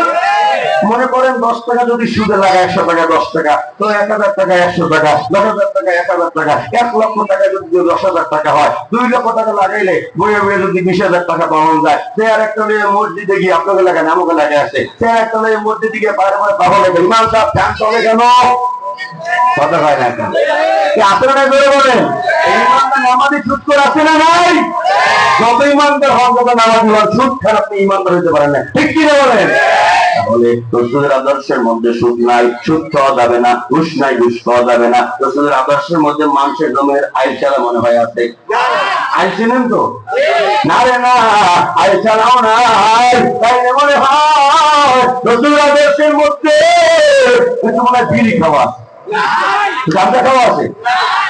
A: মনে করেন 10 টাকা যদি সুদে লাগে 100 টাকা 10 টাকা, তো 1,000 টাকা 100 টাকা, 10,000 টাকা 1,000 টাকা, 1 লক্ষ টাকা যদি 10,000 টাকা হয়, 2 লক্ষ টাকা লাগাইলে বইয়ে বইয়ে যদি 20,000 টাকা পাওয়া যায়, সে আর একটা মসজিদে গিয়ে আপনাকে লাগান আমাকে লাগে আসে, সে একটা মসজিদে গিয়ে বাইরে বাইরে পাবো লাগে ইমাম সাহেব ফ্যান চলে কেন? কথা হয় না কেন? আসলে না জোরে বলেন এই ইমানটা নামাজি সুদ করে আছে না নাই? যত ইমানদার হন যত নামাজি হন সুদ খারাপ আপনি ইমানদার হইতে পারেন না, ঠিক কি না বলেন? তাহলে রসুলের আদর্শের মধ্যে সুদ নাই, সুদ খাওয়া যাবে না, ঘুষ নাই, ঘুষ খাওয়া যাবে না। রসুলের আদর্শের মধ্যে মানুষের জমের আইল ছাড়া মনে হয় আছে? আইল চিনেন তো? না রে না, আইল ছাড়াও নাই, তাইলে মনে হয় রসুলের আদর্শের মধ্যে কিছু মনে হয় বিড়ি খাওয়া গাঁজা খাওয়া আছে।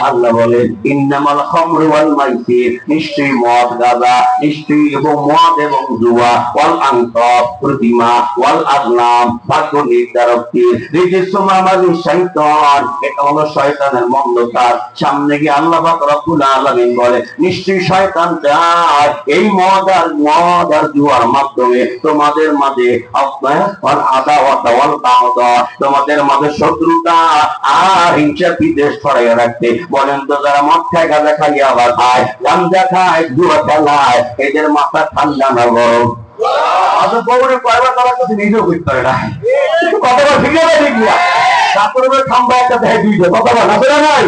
A: আল্লাহ বলেন ইন্নামাল খামরু ওয়াল মাইসির, নিশ্চয়ই মদ গাঁজা, নিশ্চয়ই এবং মদ এবং জুয়া, ওয়াল আনসাব প্রতিমা, ওয়াল আজলাম ভাগ্য নির্ধারক তীর, রিজিসুম আমালি শয়তান, এটা হলো শয়তানের মন্দ কাজ। সামনে গিয়ে আল্লাহ পাক রব্বুল আলামিন বলে নিশ্চয়ই শয়তান চায় এই মদ আর জুয়ার মাধ্যমে তোমাদের মাঝে ওয়াল আদাওয়াত ওয়াল বাগদা, তোমাদের মাঝে শত্রুতা আর হিংসা বিদ্বেষ ছড়াইয়া রাখতে। বলেন তো যারা মদ খায় গাঁজা খাইয়ে আবার খায়, গাঁজা খায়, জুয়া খেলায়, এদের মাথা ঠান্ডা না গরম? বউরে কয়বার তার কাছে নিজেও করতে পারে না। কথাটা ঠিক আছে ঠিক না? তারপরে খাম্বা একটা দেয় দুইটা, কথা বল আছে না নাই?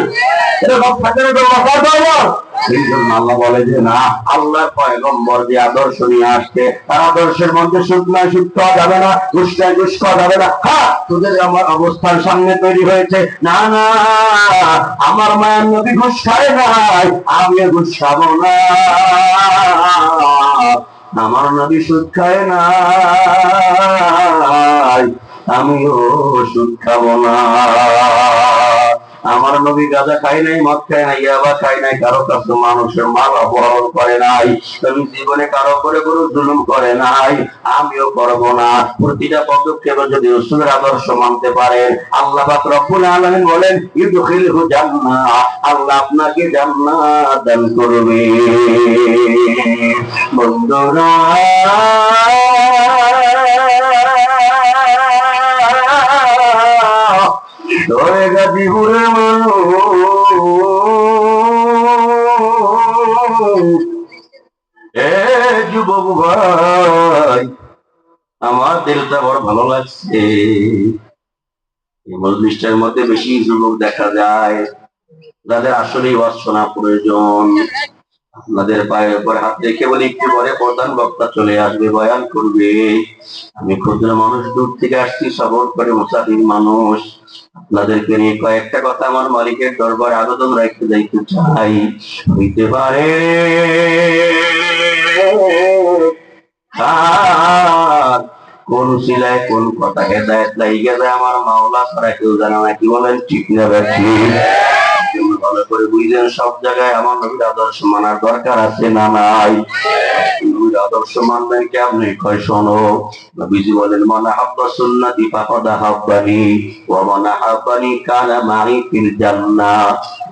A: এটা সব থাকে না, মাথার দরবার। সেই জন্য আল্লাহ বলে যে না, আল্লাহর পয়গম্বর যে আদর্শ নিয়ে আসছে তার আদর্শের মধ্যে সুদ নাই, সুদ খাওয়া যাবে না, ঘুষ নাই, ঘুষ খাওয়া যাবে না। হ্যাঁ তোদের আমার অবস্থান সামনে তৈরি হয়েছে, না না আমার মায়ের নবী ঘুষ খায় নাই, আমি ঘুষ খাবো না। আমার নবী সুদ খায় না, আমিও সুদ খাবো না। আমার নবী গাঁজা খায় নাই, মদ খায় নাই, ইয়াবা খায় নাই, কারো কাছে মানুষের মাল অপহরণ করে নাই, নবী জীবনে কারো করে কোনো জুলুম করে নাই, আমিও করব না। প্রতিটা পদক্ষেপে যদি রাসূলের আদর্শ মানতে পারেন, আল্লাহ পাক রব্বুল আলামিন বলেন ইদখিলহু জান্নাহ, আল্লাহ আপনাকে জান্নাত দান করবে। বন্ধুরা তোরে গাজীপুরের মানুষ, এ যুবক ভাই, আমার দিলটা বড় ভালো লাগছে। এই মজলিসটার মধ্যে বেশি যুবক দেখা যায়, যাদের আসলেই ওয়াজ শোনা প্রয়োজন। আপনাদের পায়ের উপর হাত রেখে বলি, একটু পরে প্রধান বক্তা চলে আসবে, বয়ান করবে। আমি ক্ষুদ্র মানুষ, দূর থেকে আসছি, সবর করে মুসাফির মানুষ। আপনাদেরকে নিয়ে কয়েকটা কথা আমার মালিকের দরবারে আবেদন রাখতে যাইতে চাই। হইতে পারে কোন শিলায় কোন কথা হেদায়েত লাইগা যায় আমার মাওলা ছাড়া কেউ জানে না। কি বলেন, ঠিক না ব্যাঠি? ভালো করে বুঝলেন, সব জায়গায় আমার নবীর আদর্শ মানার দরকার আছে না নাই? নবীর আদর্শ মানবেন কেমনে? কয় শোনো, নবীজি বলেন মান হাব্বা সুন্নতি ফাকাদ হাব্বানি ওয়া মান হাব্বানি কানা মাই ফিল জান্নাহ।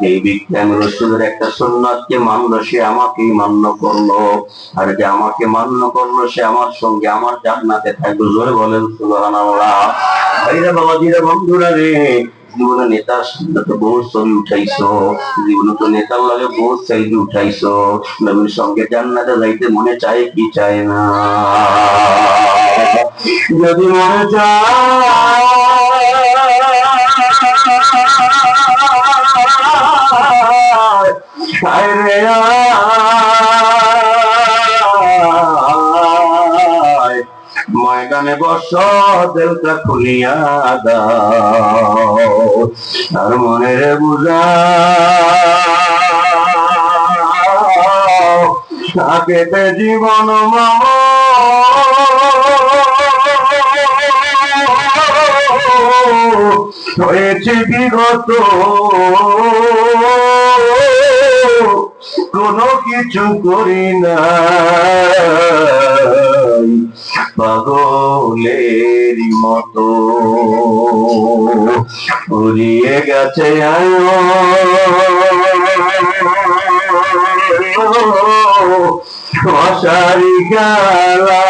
A: এই বিজ্ঞান রাসূলের একটা সুন্নাতকে মানলো, সে আমাকেই মান্য করলো, আর যে আমাকে মান্য করলো সে আমার সঙ্গে আমার জান্নাতে থাকবে। জোরে বলেন সুবহানাল্লাহ। ভাইরা বাবাজিরা বন্ধুরা রে, জীবনে নেতার সামনে তো বহু ছবি উঠাইছো, জীবনে তো নেতার লাগে বহু সেলফি উঠাইছো, নবীর সঙ্গে জান্নাতে যাইতে মনে চায় কি চায় না? যদি মনে চায় রে ময়দানে বস, দিলটা খুলিয়া দাও, আর মনের বুঝা থাকেতে জীবন মাম হয়েছে বিগত, কোনো কিছু করি না, পাগলের মতো উড়িয়ে গেছে অসারি গালা,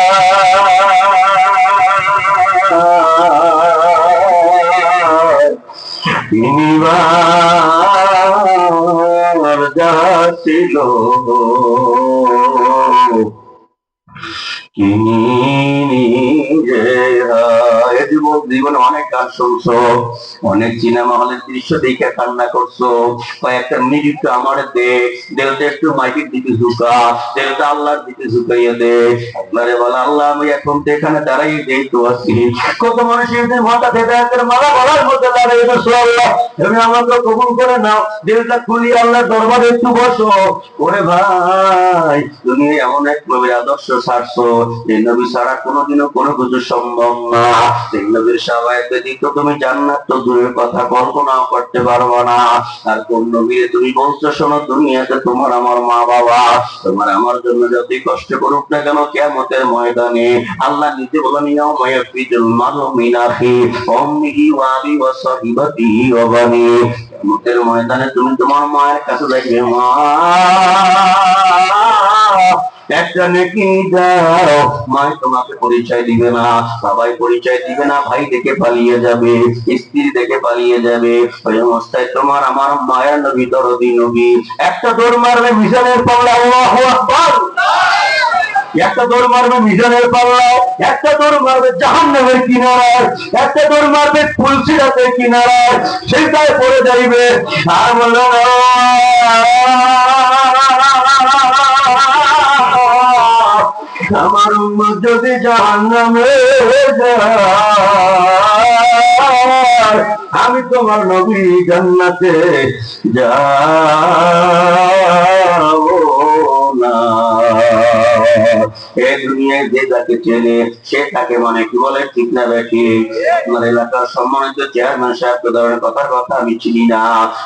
A: তিনিবার যাচ্ছিল জীবনে অনেক গান শুনছো, অনেক সিনেমা হলের দৃশ্য দেখে কান্না করছো, কয়েকটা মিনিট আমার দেখ, দেলটা একটু মাইকের দিকে ঝুঁকা, দেলটা আল্লাহর দিকে ঝুঁকাইয়া দে। আপনারে বলা, আল্লাহ আমি এখন তো এখানে দাঁড়াই যেহেতু আছি, কত মানুষের মাথা হেদায়েতের মালা বলার মধ্যে দাঁড়াই বসো, আল্লাহ তুমি আমাকে কবুল করে নাও, দিলটা খুলি আল্লাহর দরবারে একটু বসো। ওরে ভাই, তুমি এমন এক নবীর আদর্শ ছাড়ছো, এই নবী ছাড়া কোনোদিনও কোনো কিছু সম্ভব না। এই নবীর সাহাবায়ে ব্যতীত তুমি জান্নাত তো দূরের কথা কল্পনাও করতে পারবে না। আর কোন নবী তুমি বলছো, শোনো, দুনিয়াতে তোমার আমার মা বাবা তোমার আমার জন্য যতই কষ্ট করুক না কেন, কিয়ামতের ময়দানে আল্লাহ নিজে বলেন ইয়াউমা ইয়াফিজুল মারউ মিন আখি ওয়া উম্মিহি ওয়া আবি ওয়া সাহিবাতিহি ওয়া বানি। কিয়ামতের ময়দানে তুমি তোমার মায়ের কাছে যাইবে, মা একটা নেকি দাও, মায় তোমাকে পরিচয় দিবে না, বাবাই পরিচয় দিবে না, ভাই দেখে পালিয়ে যাবে, স্ত্রী দেখে পালিয়ে যাবে। ওই অবস্থায় তোমার আমার মায়ের নবী, দরদি নবী একটা দৌড় মারবে মিশনের পাল্লা, আল্লাহু আকবার, একটা দৌড় মারবে মিশনের পাল্লায়, একটা দৌড় মারবে জাহান্নামের কিনারায়, একটা দৌড় মারবে ফুলসিরাতের কিনারায়, সেটাই পড়ে যাইবে। আর বলল আমার উম্মত যদি জাহান্নামে যায়, আমি তোমার নবী জান্নাতে যাব না। এই দুনিয়ায় যে যাকে চেনে সে তাকে মানে কি বলে, ঠিক না বেঠি? আপনার এলাকার সম্মানিত চেয়ারম্যান সাহেব ধরনের কথার কথা আমি চিনি না,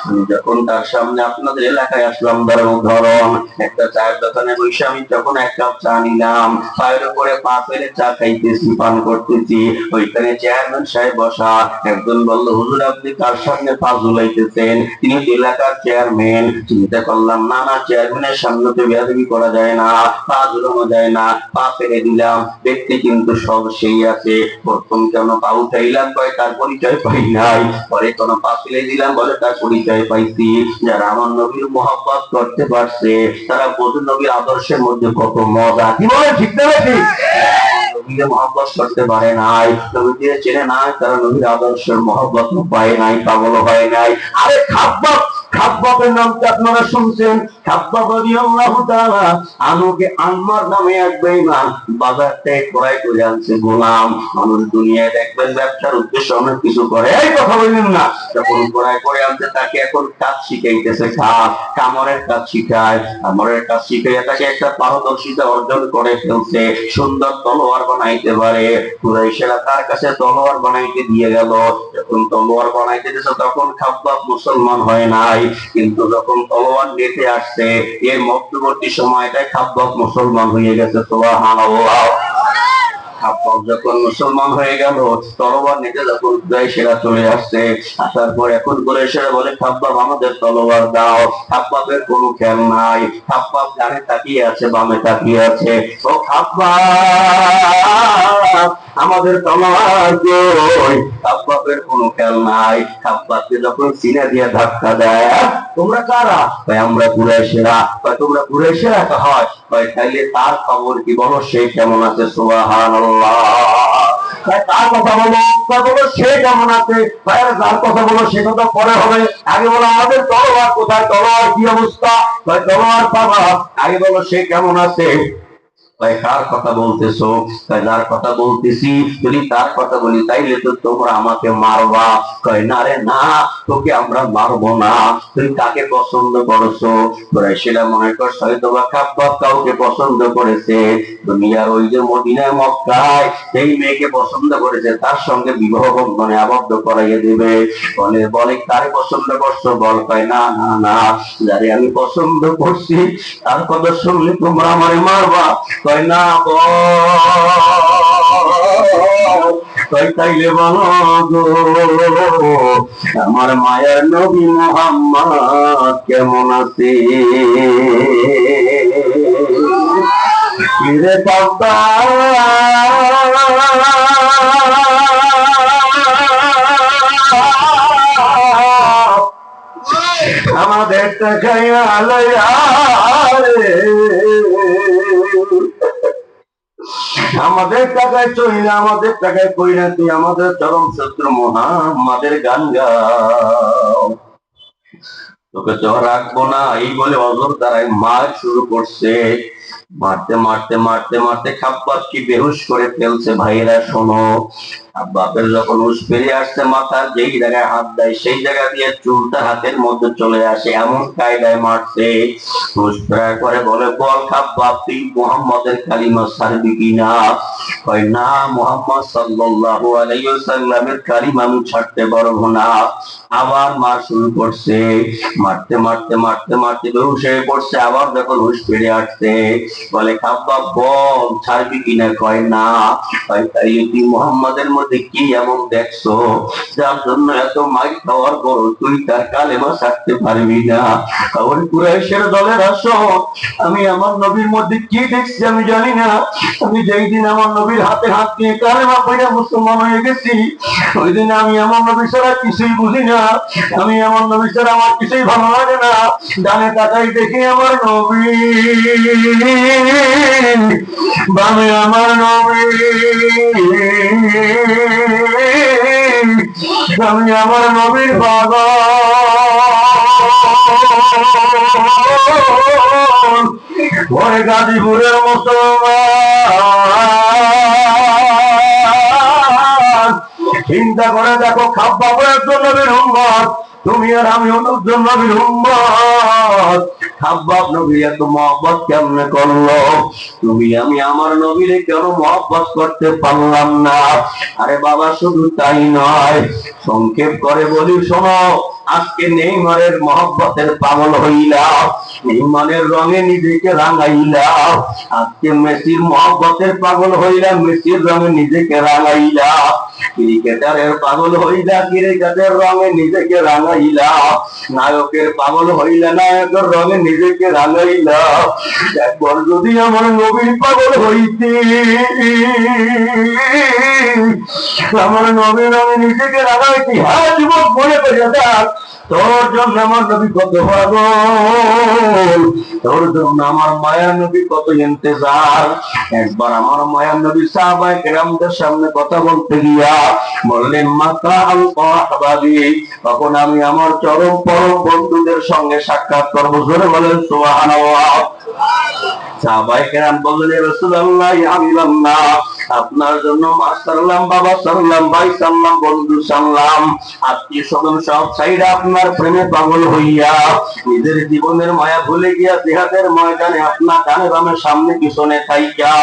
A: আমি যখন তার সামনে আপনাদের এলাকায় আসলাম, ধরুন একটা চায়ের দোকানে বসে আমি যখন এক কাপ চা নিলাম, পায়ের উপরে পা ফেলে চা খাইতেছি, পান করতেছি, ওইখানে চেয়ারম্যান সাহেব বসা। একজন বলল, হুজুর আপনি কার সামনে পা ঝুলাইতেছেন? তিনি এলাকার চেয়ারম্যান। চিন্তা করলাম, না না, চেয়ারম্যানের সামনে তো বেয়াদবি করা যায় না, পা ঝুলানো যায় না। পা ফেলে দিলাম, ব্যক্তি কিন্তু সব সেই আছে। প্রথম কেন পা উঠাইলাম, কয় তার পরিচয় পাই নাই। পরে কোন পা ফেলে দিলাম, বলে তার পরিচয় পাইছি। যারা আমার নবীর মহব্বত করতে পারছে তারা বোঝে নবীর আদর্শের মধ্যে কত মজা। কি বলে, ঠিক না ঠিক? নবীকে মহব্বত করতে পারে নাই, নবীকে চেনে নাই, তারা নবীর আদর্শের মহব্বত পায় নাই, পাগল হয় নাই। আরে খাব্বাব, খাব্বাবের নামটা আপনারা শুনছেন? খাব্বাব রাদিয়াল্লাহু তাআলা আনুকে আম্মার নামে এক বেঈমান বাজার থেকে ক্রয় করে আনছে গোলাম। মানুষ দুনিয়ায় দেখবেন ব্যবসার উদ্দেশ্যে অনেক কিছু করে, এই কথা বললেন না, যখন ক্রয় করে আনছে তাকে এখন কাজ শিখাইতেছে, কামরের কাজ শিখায়। কামরের কাজ শিখাইয়া তাকে একটা পারদর্শিতা অর্জন করে ফেলছে, সুন্দর তলোয়ার বানাইতে পারে। কুরাইশেরা তার কাছে তলোয়ার বানাইতে দিয়ে গেল। যখন তলোয়ার বানাইতে দিয়েছে তখন খাব্বাব মুসলমান হয় নাই, কিন্তু যখন তলোয়ার নিতে আসছে এর মধ্যবর্তী সময়টায় খাব্বাব মুসলমান হয়ে গেছে। সুবহানাল্লাহ। খাব্বাব যখন মুসলমান হয়ে গেল, তলোয়ার নিতে যখন কুরাইশেরা চলে আসছে, আসার পর এখন কুরাইশেরা বলে, খাব্বাব আমাদের তলোয়ার দাও। খাব্বাবের কোনো খেয়াল নাই, খাব্বাব ডানে তাকিয়ে আছে, বামে তাকিয়ে আছে। ও খাব্বাব আমাদের তলোয়ার কই? খাব্বাবের কোনো খেয়াল নাই। খাব্বাবকে যখন সিনা দিয়ে ধাক্কা দেয়, তোমরা কারা? আমরা কুরাইশেরা। তোমরা কুরাইশেরা? হয়। তাইলে তার খবর কি, বলো সে কেমন আছে? সুবহানাল্লাহ। তার কথা বলো, বলো সে কেমন আছে? যার কথা বলো সে কথা পরে হবে, আগে বলো আমাদের তলোয়ার কোথায়, তলোয়ার কি অবস্থা? তলোয়ার পাবা, আগে বলো সে কেমন আছে। কার কথা বলতেছো? যার কথা বলতেছি, যদি তার কথা বলি তাইলে তো তোমরা আমাকে মারবা। কয় না রে না, তোকে আমরা মারবো না। তুই কাকে পছন্দ করছো? সেটা মনে কর হয়তো বা খাব্বাব কাউকে পছন্দ করেছে, দুনিয়ার ওই যে মদিনায় মক্কায় সেই মেয়েকে পছন্দ করেছে, তার সঙ্গে বিবাহ বন্ধনে আবদ্ধ করাইয়ে দেবে। বলে বলে কারে পছন্দ করছো? বল। কয় না না না, যারে আমি পছন্দ করছি তার কথা শুনলে তোমরা আমারে মারবা। কয় না তাইলে বলো গো, আমার মায়ের নবী মুহাম্মদ কেমন আছে? রে বাবা আমাদের টাকায় আমাদের টাকায় চইলে, আমাদের টাকায় কইরা তুই আমাদের চরম শত্রু মুহাম্মাদের গান গাও, তোকে তো রাখবো না। এই বলে অজর দ্বারাই মার শুরু করছে। মারতে মারতে মারতে মারতে খাব্বাব কি বেহুশ করে ফেলছে। ভাইয়েরা শোনো, খাব্বাবের যখন হুঁশ ফিরে আসছে, মাথার যেই জায়গায় হাত দেয় সেই জায়গা দিয়ে চুলটা হাতের মধ্যে চলে আসে, এমন কায়দায় মারছে। হুঁশ ফেরার পরে বলে, বল খাব্বাব তুই মুহাম্মাদের কালিমা ছাড়বি কিনা? কয় না, মুহাম্মদ সাল্লাল্লাহু আলাইহি ওয়াসাল্লামের কালিমা আমি ছাড়তে পারবো না। আবার মার শুরু করছে, মারতে মারতে মারতে মারতে বেহুশ হয়ে পড়ছে। আবার যখন হুঁশ ফিরে আসছে বলে, খাব্বাব বল ছাড়বি কিনা? কয় না। তাইলে তুই মুহাম্মাদের মধ্যে কি এমন দেখছো যার জন্য এত মাইর খাওয়ার পর তুই তার কালেমা ছাড়তে পারবি না? আবার কুরাইশের দলের আসো, আমি আমার নবীর মধ্যে কি দেখছি আমি জানি না। আমি যেই দিন আমার নবীর হাতে হাত দিয়ে কালেমা পড়ে মুসলমান হয়ে গেছি, ওই দিন আমি আমার নবী ছাড়া কিছুই বুঝি না। আমি আমার নবী ছাড়া আমার কিছুই ভালো লাগে না। ডানে তাকাই দেখি আমার নবী, বামে আমার নবী, আমি আমার নবীর বাবা। ওরে গাজীপুরের মুসলমান, চিন্তা করে দেখো, খাব্বাব একজন নবীর উম্মত, তুমি আর আমি একজন নবীর উম্মত। খাব্বাব নবী এত মহব্বত কেমনে করলো, তুমি আমি আমার নবীরে কেন মহব্বত করতে পারলাম না? আরে বাবা শুধু তাই নয়, সংক্ষেপ করে বলি শোনো, আজকে নেইমারের মহব্বতের পাগল হইলা, নেইমারের রঙে নিজেকে রাঙাইলা, আজকে মেসির মহব্বতের পাগল হইলা, মেসির রঙে নিজেকে রাঙাইলা, ক্রিকেটারের পাগল হইলা, ক্রিকেটের রঙে নিজেকে রাঙাইলা, নায়কের পাগল হইলা, নায়কের রঙে নিজেকে রাঙাইলা। একবার যদি আমার নবীর পাগল হইতে, আমার নবীর রঙে নিজেকে রাঙাইতে, হ্যাঁ যুবক মনে করে দেখ, তোর জন্য আমার নবী কত পাগল, তোর জন্য আমার মায়ার নবী কত ইন্তজার। একবার আমার মায়ার নবী সাহাবায়ে কেরামদের সামনে কথা বলতে গিয়া বললেন, মাতা আল আহবাবি, তখন আমি আমার চরম পরম বন্ধুদের সঙ্গে সাক্ষাৎ করবো। জোরে বলেন সুবহানাল্লাহ। সাহাবায়ে কেরাম বললেন, ইয়া রাসূলুল্লাহ, হাবিবাল্লাহ, আপনার জন্য মা সাল্লাম, বাবা সাল্লাম, ভাই সাল্লাম, বন্ধু সাল্লাম, আত্মীয় স্বজন সব সাইডে আপনার প্রেমে পাগল হইয়া নিজের জীবনের মায়া ভুলে গিয়া জিহাদের ময়দানে আপনার ডানে বামে সামনে পিছনে থাইকা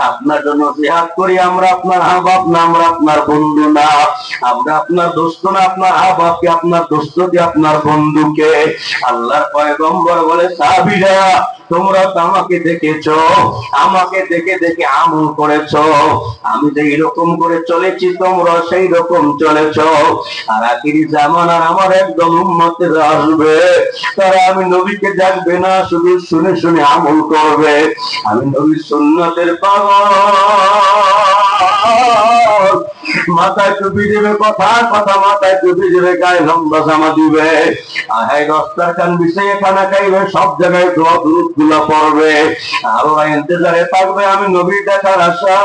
A: আপনার জন্য জিহাদ করি। আমরা আপনার আহবাব না, আমরা আপনার বন্ধু না, আমরা আপনার দোস্ত না, আপনার আহবাবকে, আপনার দোস্তকে, আপনার বন্ধুকে। আল্লাহর পয়গম্বর বলে, সাহাবীরা তোমরা তো আমাকে দেখেছো, আমাকে দেখে দেখে আমল করেছো, আমি যে এরকম করে চলেছি তোমরা সেই রকম চলেছো। আর আখিরি জামানার আমার একদম উম্মতেরা আসবে, তারা আমি নবীকে ডাকবে না, শুধু শুনে শুনে আমল করবে। আমি নবীর সুন্নতের পাগল, মাথায় টুপি দেবে, কথা কথা মাথায় টুপি দেবে, গায়ে লম্বা জামা দিবে, আহাই দস্তার কান বিছিয়ে খানা খাইবে, সব জায়গায় দোয়া দুরূদ গুলা পড়বে, আল্লাহ ইন্তজারে থাকবে আমি নবী দেখার আশায়।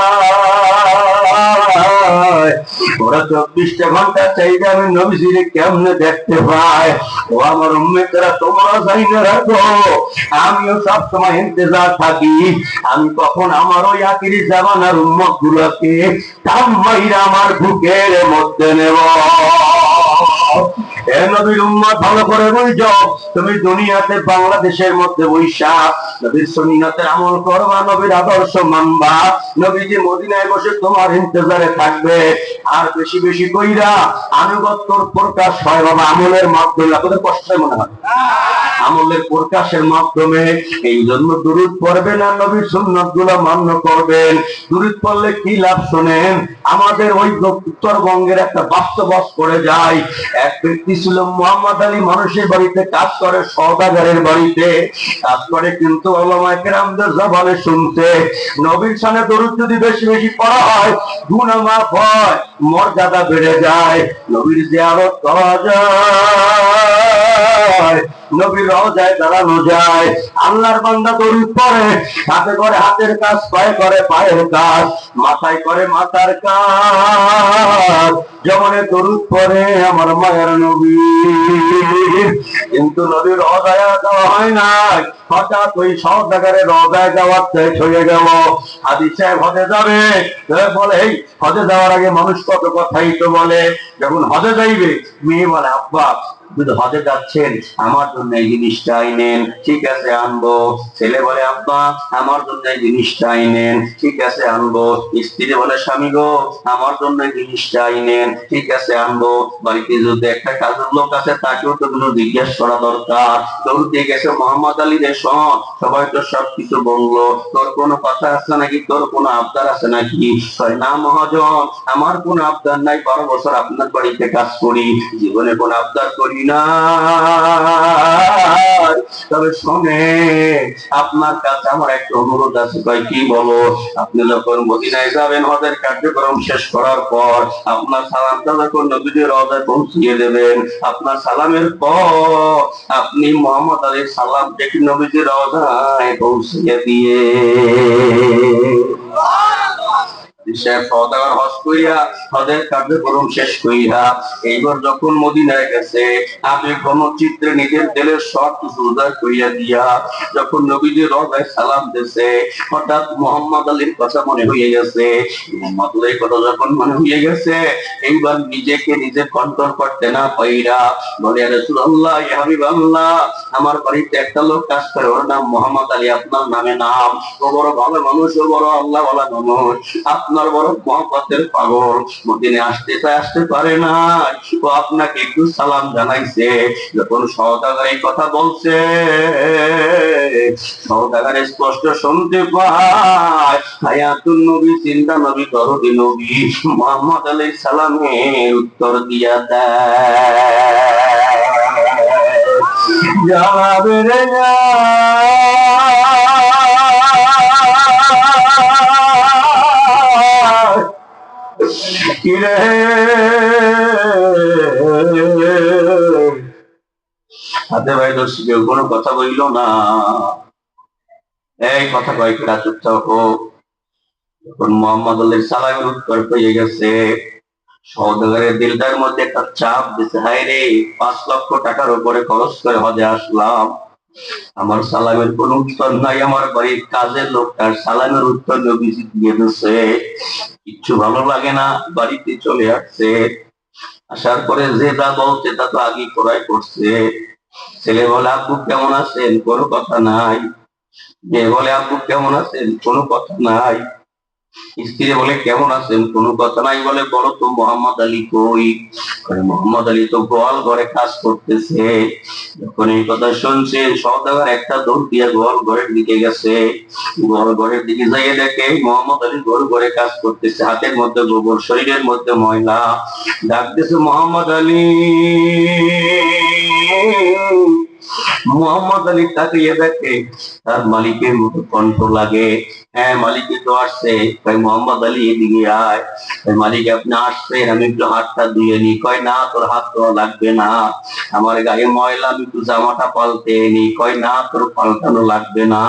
A: ওরা 24টা ঘন্টা চাইবে আমি নবীজিরে কেমনে দেখতে পাই। ও আমার উম্মতেরা, তোমরা যাই না রাখো, আমিও সবসময় ইন্তজার থাকি, আমি কখন আমার ওই আখিরি জামানার উম্মত গুলোকে কাম্মাইরা আমার বুকের মধ্যে নেব। নবীর উম্মত ভালো করে বুঝো, তুমি দুনিয়াতে বাংলাদেশের মধ্যে বৈশা নবীর সুন্নাতের আমল করবা, নবীর আদর্শ মানবা, নবীজি মদিনায় বসে তোমার ইন্তজারে থাকবে। আর বেশি বেশি কইরা আনুগত্যর প্রকাশ হয় বাবা আমলের মাধ্যমে। আপনাদের কষ্ট মনে হয় আমলের প্রকাশের মাধ্যমে। এই জন্য দুরূদ পড়বেন আর নবীর সুন্নাত গুলো মান্য করবেন। দুরূদ পড়লে কি লাভ শোনেন, আমাদের ওই উত্তরবঙ্গের একটা বাস্তব করে যায়। এক ব্যক্তি ছিল মোহাম্মদ আলী, মানুষের বাড়িতে কাজ করে, সওদাগরের বাড়িতে কাজ করে, কিন্তু উলামায়ে কেরামদের জবানে শুনতে নবীর শানে দরুদ যদি বেশি বেশি পড়া হয় গুনাহ মাফ হয়, মর্যাদা বেড়ে যায়, নবীর জিয়ারত করা যায়, নবীর রওজায় দাঁড়ানো যায়। আল্লাহর বান্দা দরুদ পড়ে, হাতে করে হাতের কাজ, পায়ে করে পায়ের কাজ, মাথায় করে মাথার কাজ, জবানে দরুদ পড়ে আমার মায়ের নবী। কিন্তু নবীর রওজায় যাওয়া হয় না, হঠাৎ ওই সওদাগরের রওজায় যাওয়ার শেষ হয়ে গেল। হাজী সাহেব হজে যাবে, বলে এই হজে যাওয়ার আগে মানুষ কত কথাই তো বলে। যখন হজে যাইবে মেয়ে বলে, আব্বা হজে যাচ্ছেন, আমার জন্য এই জিনিসটা আইনেন, ঠিক আছে আনবো। ছেলে বলে, আব্বা আমার জন্য এই জিনিসটা আইনেন, ঠিক আছে আনবো। স্ত্রী বলে, স্বামী গো আমার জন্য এই জিনিসটা আইনেন, ঠিক আছে আনবো। বাড়িতে যদি একটা কাজের লোক আছে তাকেও তো কোনো জিজ্ঞেস করা দরকার। দৌড়তে গেছে মোহাম্মদ আলী রে, শোন সবাই তো সবকিছু বললো, তোর কোনো কথা আছে নাকি, তোর কোনো আবদার আছে নাকি? না মহাজন, আমার কোনো আবদার নাই, 12 বছর আপনার বাড়িতে কাজ করি, জীবনে কোনো আবদার করি না। তবে শোনে আপনার কাছে আমার একটা অনুরোধ আছে। কয় কি বলো? আপনি যখন মদিনায় যাবেন হজের কার্যক্রম শেষ করার পর আপনার সালামটা যখন নবীজির রওজায় পৌঁছিয়ে দেবেন, আপনার সালামের পর আপনি মোহাম্মদ আলীর সালাম দেখি নবীজির রওজায় পৌঁছিয়ে দিয়ে সাহেব সওদাগর হজ কইরা হজের কার্যক্রম শেষ কইরা এইবার যখন মদিনায় গেছে, আপনি ঘনচিত্রে নিজের দিলের সব কিছু উজাড় কইরা দিয়া যখন নবীজির রওজায় সালাম দিয়েছে, হঠাৎ মোহাম্মদ আলীর কথা মনে হয়ে গেছে। মোহাম্মদ আলীর কথা যখন মনে হয়ে গেছে, এইবার নিজেকে নিজে কন্ট্রোল করতে না পাইরা বলে, রাসূলুল্লাহ, ইয়া হাবিবাল্লাহ, আমার বাড়িতে একটা লোক কাজ করে, ওর নাম মোহাম্মদ আলী, আপনার নামে নাম, ও বড় ভালো মানুষ, ও বড় আল্লাহ ওয়ালা মানুষ, আপনার বড় মহব্বতের পাগল, মদিনে আসতে পারে না, ও আপনাকে একটু সালাম জানাইছে। যখন সওদাগর এই কথা বলছে, সওদাগর স্পষ্ট শুনতে পায় হায়াতুন নবী, জিন্দা নবী, দরদি নবী মুহাম্মদ আলাইহিস সালামের উত্তর দিয়া দেয়, যাবে রে কিরে হাতে ভাই দর্শী কেউ কোনো কথা বলল না। এই কথা কয়েকটা চুপচাপ হোক। যখন মোহাম্মদ আলীর সালামের উত্তর পেয়ে গেছে, সওদাগরের দিলটার মধ্যে একটা চাপ দিছে, হায় রে, 5 লক্ষ টাকার উপরে খরচ করে হজে আসলাম, আমার সালামের কোন উত্তর নাই, আমার বাড়ির কাজের লোকটার সালামের উত্তর নবীজি দিয়ে দিচ্ছে, কিচ্ছু ভালো লাগে না, বাড়িতে চলে আসছে। আসার পরে যে যা বলছে তা তো আগেই করাই করছে। ছেলে বলে, আব্বু কেমন আছেন, কোনো কথা নাই। মেয়ে বলে, আব্বু কেমন আছেন, কোনো কথা নাই। স্ত্রী বলে, কেমন আছেন, কোনো কথা নাই। বলে, বলো তো মোহাম্মদ আলী কই? মোহাম্মদ আলী তো গোয়াল ঘরে কাজ করতেছে। যখন এই কথা শুনছে, সওদাগর একটা দৌড় দিয়ে গোয়াল ঘরের দিকে গেছে। গোয়াল ঘরের দিকে যাইয়ে দেখে মোহাম্মদ আলী গোয়াল ঘরে কাজ করতেছে, হাতের মধ্যে গোবর, শরীরের মধ্যে ময়লা। ডাকতেছে, মোহাম্মদ আলী। মোহাম্মদ আলী তাকিয়ে দেখে তার মালিকের মতো কণ্ঠ লাগে। হ্যাঁ, মালিকই তো আসছে। তাই মোহাম্মদ আলী এদিকে আয়। মালিক, আপনি আসছেন, আমি একটু হাতটা ধুয়ে নি। কয়, না, তোর হাত ধোয়া লাগবে না, আমার গায়ে ময়লা, আমি একটু জামাটা পাল্টে নি। কয়, না, তোর পাল্টানো লাগবে না,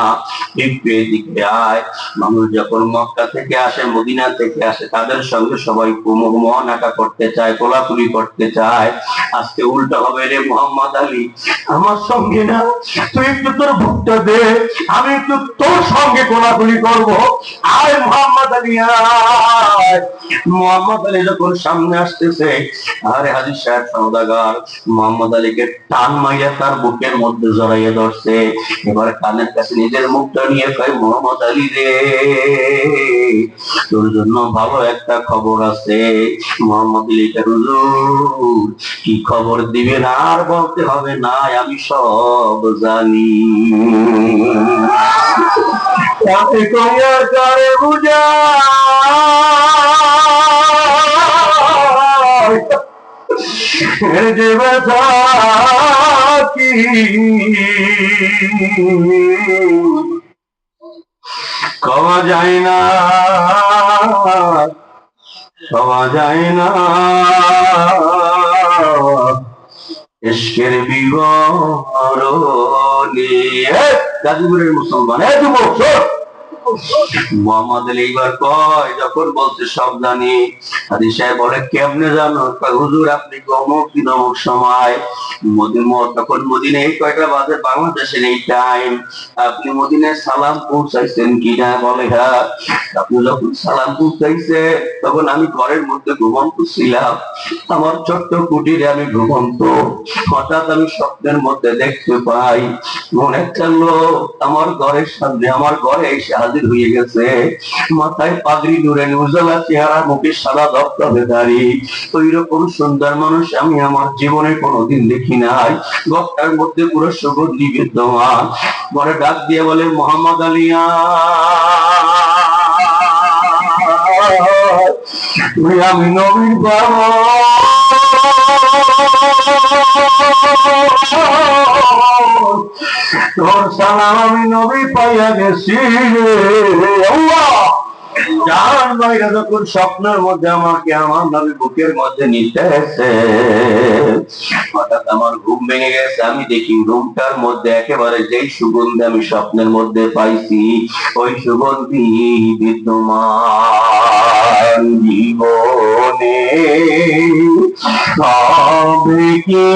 A: একটু এদিকে আয়। মানুষ যখন মক্কা থেকে আসে, মদিনা থেকে আসে, তাদের সঙ্গে সবাই মহানাকা করতে চায়, কোলাকুলি করতে চায়। আজকে উল্টা হবে রে মোহাম্মদ আলী, আমার সঙ্গে না, তুই একটু তোর ভুট্টা দে, আমি একটু তোর সঙ্গে কোলাকুলি করবো। আয় মোহাম্মদ আলী, আয়। মোহাম্মদ আলী যখন সামনে আসতেছে, আরে হাজী সাহেব সওদাগর মোহাম্মদ আলীকে টান মাইয়া তার বুকের মধ্যে জড়াইয়ে ধরছে। এবার কানের কাছে নিজের মুখটা নিয়ে কয়, মোহাম্মদ আলী রে, তোর জন্য ভালো একটা খবর আছে। মোহাম্মদ আলী, হুজুর, কি খবর দিবেন? আর বলতে হবে না, আমি সব জানি। তাতে কইয়া করে বুঝা যে ব্যথা কি কমা যায় না, কমা যায় না, ইশকের বিবরণী। গাজীপুরের মুসলমান, মোহাম্মদ আলী এইবার কয়, যখন বলছে সব জানি, হাজী সাহেব বলে, কেমনে জানো? হুজুর, আপনি অমুক দিন অমুক সময় তখন মদিনায় কয়টা বাজে বাংলাদেশের এই টাইম, আপনি মদিনায় সালাম পৌঁছাইছেন কিনা? বলে, হ্যাঁ। আপনি যখন সালাম পৌঁছাইছে, তখন আমি ঘরের মধ্যে ঘুমন্ত ছিলাম, আমার ছোট্ট কুটিরে আমি ঘুমন্ত। হঠাৎ আমি স্বপ্নের মধ্যে দেখতে পাই মনে একটা লোক আমার ঘরের সামনে, আমার ঘরে এসে হাজির হয়ে গেছে। মাথায় পাগড়ি, নুরানি উজ্জ্বলা চেহারা, মুখে সাদা দপ্তরে দাড়ি। ওই রকম সুন্দর মানুষ আমি আমার জীবনে কোনোদিন দেখি নাই। গপটার মধ্যে পুরো সুগন্ধি বিদ্যমান। ঘরে ডাক দিয়ে বলে, মোহাম্মদ আলী, আমি নবীর বাবা, তোর সালাম আমি নবী পাইয়া গেছি।
B: জান ভাইরা যখন স্বপ্নের মধ্যে আমাকে আমার নবী বুকের মধ্যে নিতেছে, হঠাৎ আমার ঘুম ভেঙে গেছে। আমি দেখি রুমটার মধ্যে একেবারে যেই সুগন্ধি আমি স্বপ্নের মধ্যে পাইছি, ওই সুগন্ধি বিদ্যমান জীবনে হবে কি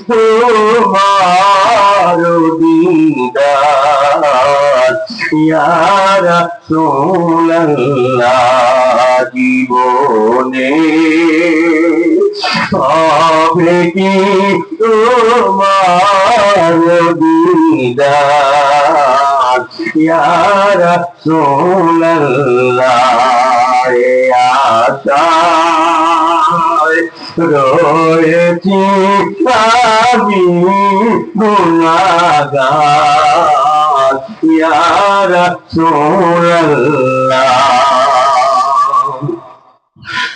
B: তোমার দিদার ইয়া রাসূলুল্লাহ, জীবনে হবে কি তোমার দিদার ইয়া রাসূলুল্লাহ, এ আশায় রয়েছি আমি গুনাহগার ইয়া রাসূলুল্লাহ।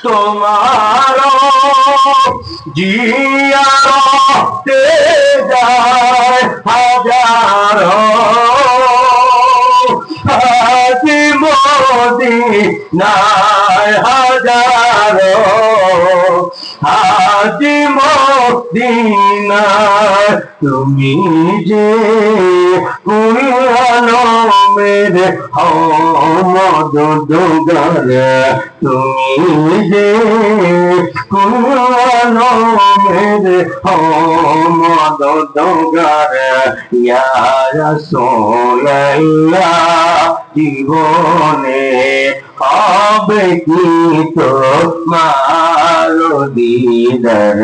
B: তোমার জিয়ারতে যায় হাজারো হাজি মদিনায়, হাজারো হাজি মদিনায়। তুমি যে কুরআনের মদদগার, তুমি যে কুরআনের মদদগার ইয়া রাসূলুল্লাহ, জীবনে হবে কি তোমার দিদার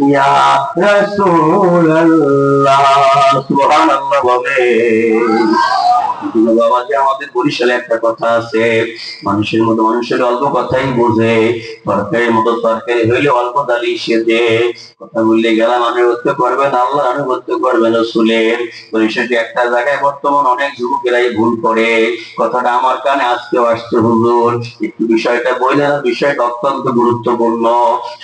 B: ইয়া রাসূলুল্লাহ। সুবহানাল্লাহ বলে। বাবাজি, আমাদের বরিশালে একটা কথা আছে, মানুষের মতো মানুষের অল্প কথাই বোঝে, তরকারির মতো তরকারি হইলে অল্প দালি সেজে। কথা বললে গেলাম আনুগত্য করবেন আল্লাহ, আনুগত্য করবেন রাসূলের। বরিশালে একটা জায়গায় বর্তমান অনেক যুবকেরাই ভুল করে। কথাটা আমার কানে আজকেও আসছে হুজুর, একটু বিষয়টা বললেন। বিষয়টা অত্যন্ত গুরুত্বপূর্ণ।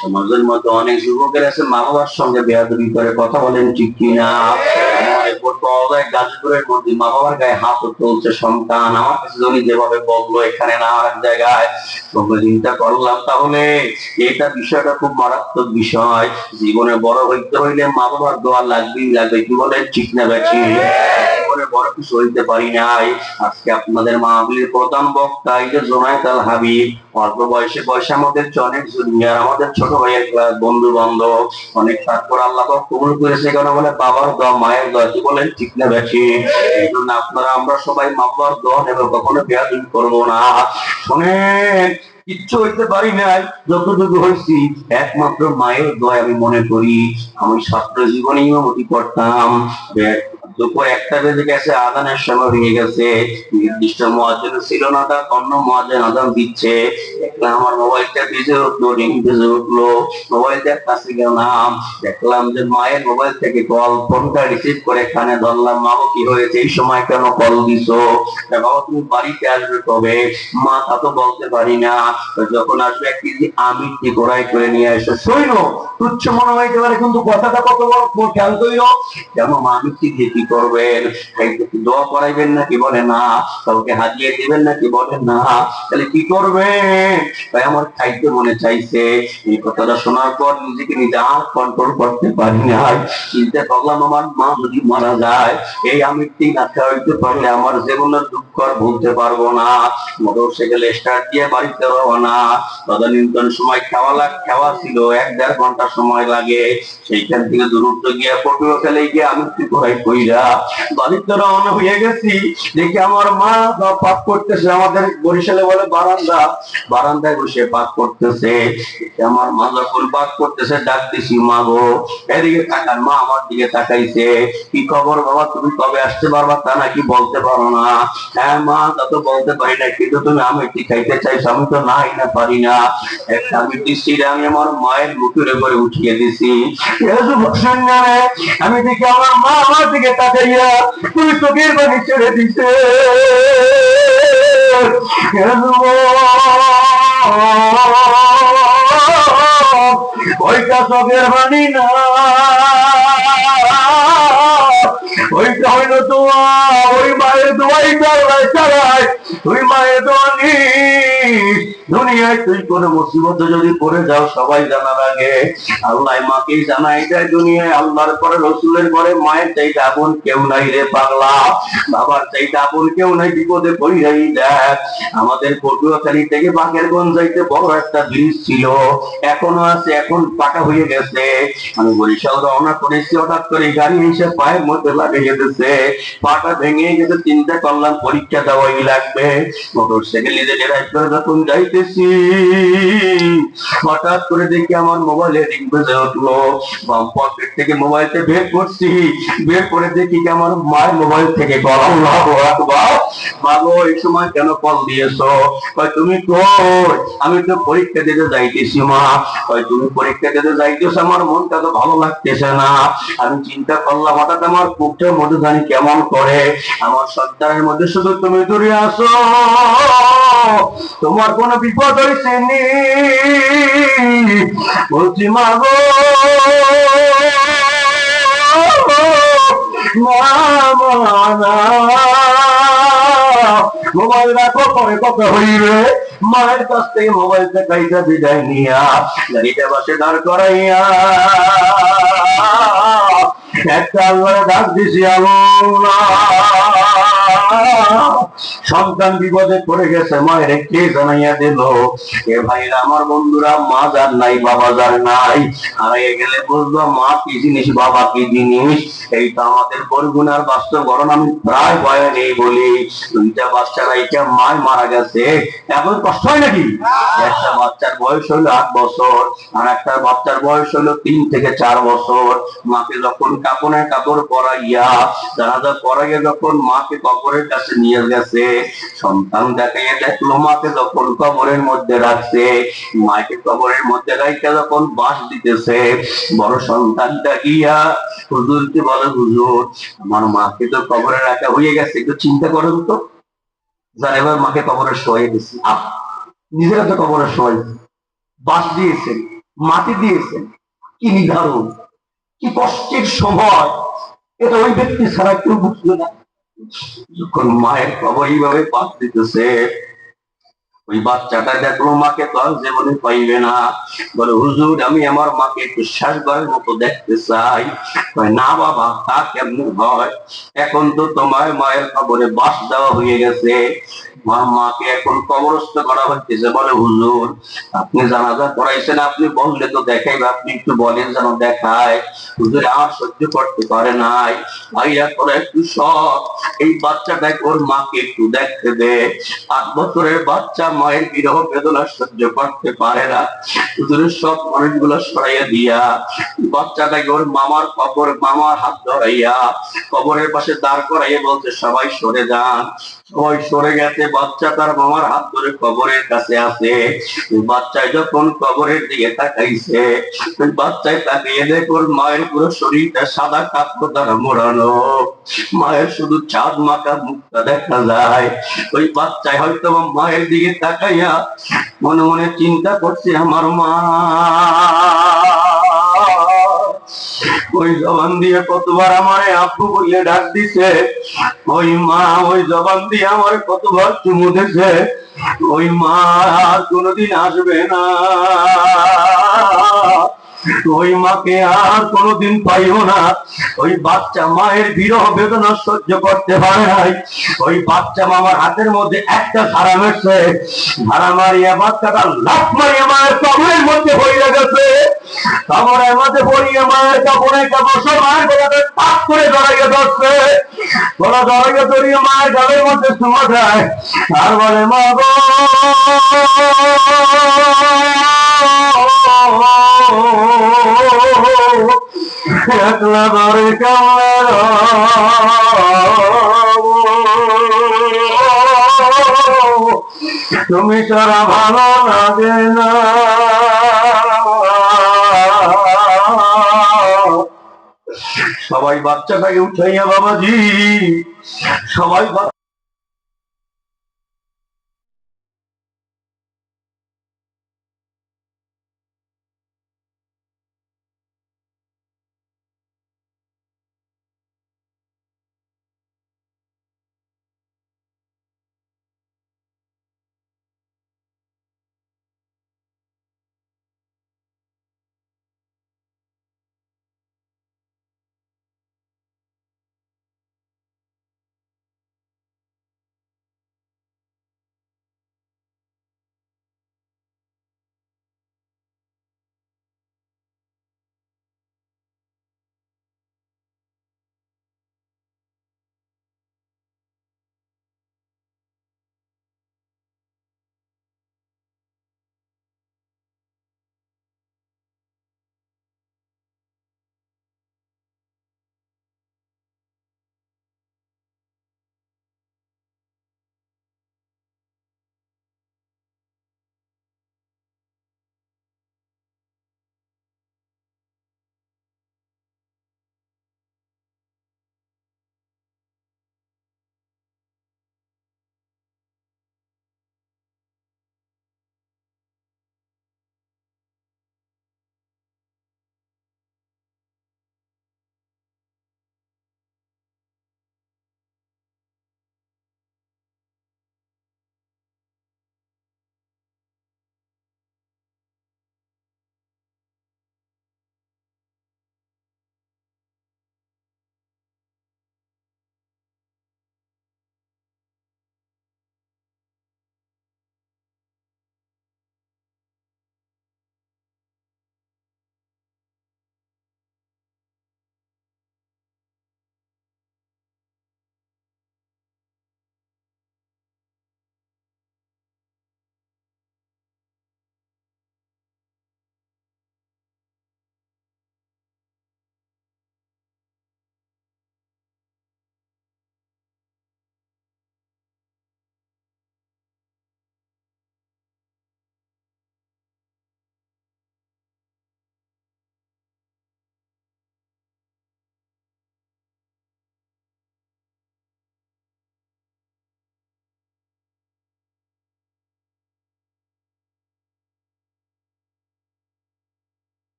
B: সমাজের মধ্যে অনেক যুবকের আছে মা বাবার সঙ্গে বেয়াদবি করে, কথা বলেন ঠিক কিনা? গাজীপুরের মধ্যে মা বাবার গায়ে হাত তুলছে সন্তান। আমার কাছে যদি যেভাবে বললো এখানে না আর এক জায়গায়, চিন্তা করলাম তাহলে এটা বিষয়টা খুব মারাত্মক বিষয়। জীবনে বড় হইতে হইলে মা বাবার দোয়া লাগবেই লাগবে, কি বলে ঠিক না বেশি? জীবনে বড় কিছু হইতে পারি নাই। আজকে আপনাদের মাহফিলের প্রধান বক্তা এই যে জোনায়েদ আল হাবিব, অল্প বয়সে আমাদের অনেক জুনিয়র, আমাদের ছোট ভাইয়ের ক্লাস, বন্ধু বান্ধব অনেক। তারপর আল্লাহ কবুল করেছে কেন বলে বাবার দোয়া মায়ের দোয়া, কি বলেন ঠিক না বেশি? এই জন্য আপনারা আমরা সবাই মা বাবার দোয়া নেব, কখনো বেয়াদবি করবো না। শোনেন, কিচ্ছু হইতে পারি নাই, যতটুকু হয়েছি একমাত্র মায়ের দোয়া আমি মনে করি। আমি ছাত্র জীবনে ইমামতি করতাম। দুপুর 1টা বেজে গেছে, আযানের সময় হয়ে গেছে, নির্দিষ্ট মুয়াজ্জিন ছিল না, তার অন্য মুয়াজ্জিন আযান দিচ্ছে। দেখলাম আমার মোবাইলটা বেজে উঠলো, রিং বেজে উঠলো, মোবাইলটার কাছে গেলাম, দেখলাম যে মায়ের মোবাইল থেকে কল। ফোনটা রিসিভ করে কানে ধরলাম, মা কি হয়েছে, এই সময় কেন কল দিছো? বাবা তুমি বাড়িতে আসবে কবে? মা তা তো বলতে পারি না, যখন আসবে 1 কেজি আমিরটি গোড়ায় করে নিয়ে এসো। শৈল তুচ্ছ মনে হইতে পারে, কিন্তু কথাটা কত বড় খেয়াল করিও। যেমন আমিরটি দিয়ে কি করবেন? দোয়া করাইবেন নাকি? বলে না। কাউকে হাজিয়ে দিবেন নাকি? বলে না। তাহলে কি করবেন? তাই আমার খাইতে মনে চাইছে। এই কথাটা শোনার পর নিজেকে নিজে আর কন্ট্রোল করতে পারি না। চিন্তা করলাম আমার মা যদি মারা যায়, এই আমিরটি না খাওয়াইতে পারলে আমার জীবনের দুঃখ আর ভুলতে পারবো না। মোটরসাইকেল স্টার্ট দিয়ে বাড়িতে রওনা। তদানীন্তন সময় খাওয়া ছিল 1-1.5 ঘন্টা সময় লাগে। সেইখান থেকে দূরত্ব গিয়ে পটুয়াখালী গিয়ে আমিরটি করাই কইরা বাড়িতে রওনা হয়ে গেছি। দেখি আমার মা পাক করতেছে, আমাদের বরিশালে বলে বারান্দা, বারান্দায় বসে পাক করতেছে। আমার মা যখন পাক করতেছে ডাক দিছি, মা গো এদিকে তাকান। মা আমার দিকে তাকাইছে, কি খবর বাবা, তুমি কবে আসতে পারবা? তা নাকি বলতে পারো না? হ্যাঁ মা, তা তো বলতে পারি না, কিন্তু তুমি আমিরটি খাইতে চাইছো, আমি তো নাই না পারি না। একটা আমিরটি সিরে আমি আমার মায়ের মুখের উপরে উঠিয়ে দিছি। আমি দেখি আমার মা আমার দিকে তাকাইয়া তুমি চোখের পানি ছেড়ে দিছে। ওইটা চোখের পানি না, ওইটা হইলো তোমার ওই মায়ের দোয়াই চালাই তুই মায়ের দোয়া নিস। দুনিয়ায় তুই কোন মুসিবতে যদি পড়ে যাও সবাই জানার আগে আল্লাহ মাকেই জানাই দেয়। দুনিয়ায় আল্লাহর পরে রসুলের পরে মায়ের চাইতে আপন কেউ নাই রে পাগলা, বাবার চাইতে আপন কেউ নাই। বিপদে পড়িয়াই দেখ আমাদের পটুয়াখালী থেকে বাকেরগঞ্জ যাইতে বড় একটা ব্রিজ ছিল, এখনো আছে, এখন পাকা হয়ে গেছে। আমি বরিশাল রওনা করেছি, হঠাৎ করে গাড়ি এসে পায়ের মধ্যে লাগিয়ে দিতেছে, পাটা ভেঙে গেছে। চিন্তা করলাম পরীক্ষা দেওয়াই লাগবে। মোটরসাইকেল নিয়ে ড্রাইভ করে যখন যাইতেছি হঠাৎ করে দেখি আমার মোবাইলে রিং বেজে উঠলো। বাম পকেট থেকে মোবাইলটা বের করছি, বের করে দেখি কি আমার মায়ের মোবাইল থেকে কল। আল্লাহু আকবার। মা গো এই সময় কেন কল দিয়েছো? কয় তুমি কই? আমি তো পরীক্ষা দিতে যাইতেছি মা। কয় তুমি পরীক্ষা দিতে যাইতেছো, আমার মনটা তো ভালো লাগতেছে না। আমি চিন্তা করলাম হঠাৎ আমার বুকটার মধ্যে জানি কেমন করে। আমার সন্তানের মধ্যে শুধু তুমি দূরে আসো, তোমার কোনো বিপদ হয়েছে নি? বলছি মা গো মোবাইল রাখো, পরে কথা হইবে। মায়ের কাছ থেকে মোবাইল দেখাইতে বিদায় নিয়া গাড়িটা বাসে দাঁড় করাইয়া একটা আল্লাহ ডাক দিছি, আল্লাহ সন্তান বিপদে পড়ে গেছে, মায়ের কে জানাইয়া দিল? এ ভাইরা আমার বন্ধুরা, মা যার নাই বাবা যার নাই, হারিয়ে গেলে বুঝবো মা কি জিনিস বাবা কি জিনিস। এই তো আমাদের বরগুনার বাস্তব ঘটনা আমি প্রায় বয়ানেই বলি। দুইটা বাচ্চারা এইটা মায় মারা গেছে, এখন কষ্ট হয় নাকি? একটা বাচ্চার বয়স হলো 8 বছর, আর একটা বাচ্চার বয়স হলো 3 থেকে 4 বছর। মাকে যখন কাপড়ের কাপড় পরাইয়া জানাজা পরাইয়া যখন মাকে কবরের কাছে নিয়ে গেছে, সন্তান দেখাইয়া দেখলো মাকে যখন কবরের মধ্যে রাখছে, মাকে কবরের মধ্যে রাখতে যখন বাঁশ দিতেছে, বড় সন্তানটা গিয়া হুজুরকে বলে, হুজুর আমার মাকে তো কবরে রাখা হয়ে গেছে, একটু চিন্তা করেন তো। যার এবার মাকে কবরে শোয়াই দিচ্ছি, নিজেরা তো কবরে শোয়াই, বাঁশ দিয়েছেন, মাটি দিয়েছেন, কি নির্ধারণ, কি কষ্টের সময়, এটা ওই ব্যক্তি ছাড়া কেউ বুঝলো না। যখন মায়ের কবর এইভাবে বাঁশ দিতেছে, ওই বাচ্চাটা দেখলো মাকে তো আর জীবনে পাইবে না। বলে, হুজুর আমি আমার মাকে একটু শেষবারের মতো দেখতে চাই। না বাবা, তা কেমন হয়? এখন তো তোমার মায়ের কবরে বাস দেওয়া হয়ে গেছে, আমার মাকে এখন কবরস্থ করা হচ্ছে। বলে, হুজুর আপনি জানাজা পড়াইছেন, আপনি বললে তো দেখাইবে, আপনি একটু বলেন যেন দেখায়। হুজুর আর সহ্য করতে পারে নাই, ভাইয়া করে একটু সব এই বাচ্চাটাকে ওর মাকে একটু দেখতে দে। 8 বছরের বাচ্চা মায়ের বিরহ বেদনা সহ্য করতে পারে না। হুজুরের সব মানুষগুলো সরাইয়া দিয়া বাচ্চাটাকে ওর মামার কবর, মামার হাত ধরাইয়া কবরের পাশে দাঁড় করাইয়া বলছে, সবাই সরে যান। সবাই সরে গেছে, বাচ্চা তার মামার হাত ধরে কবরের কাছে আছে। বাচ্চায় যখন কবরের দিকে তাকাইছে, ওই বাচ্চায় তাকিয়ে দেখ ওর মায়ের পুরো শরীরটা সাদা কাপড় দ্বারা মোড়ানো, মায়ের শুধু চাঁদ মাখা মুখটা দেখা যায়। ওই বাচ্চায় হয়তো মায়ের দিকে তাকাইয়া মনে মনে চিন্তা করছে, আমার মা ওই জবান দিয়ে কতবার আমারে আপু বলে ডাক দিছে, ওই মা ওই জবান দিয়ে আমার কতবার চুমু দিছে, ওই মা আর কোনোদিন আসবে না, ওই মাকে আর কোনোদিন পাইও না। ওই বাচ্চা মায়ের বিরহ বেদনা সহ্য করতে পারে নাই। ওই বাচ্চা মামার হাতের মধ্যে একটা ধারা মেরছে, ধারা মারিয়া বাচ্চাটা লাফ মারিয়া মায়ের কবরের মধ্যে পড়িয়া গেছে। কবরের মধ্যে পড়িয়া মায়ের কাপড়ের কাপড় সব মায়ের গলাতে পাক করে জড়াইয়া ধরছে। গলা জড়াইয়া ধরিয়ে মায়ের গালের মধ্যে চুমা দেয় আর বলে, মা গো একলা ধরে কেমন তুমি সারা ভালো লাগে না। সবাই বাচ্চাটাকে উঠাইয়া, বাবাজি সবাই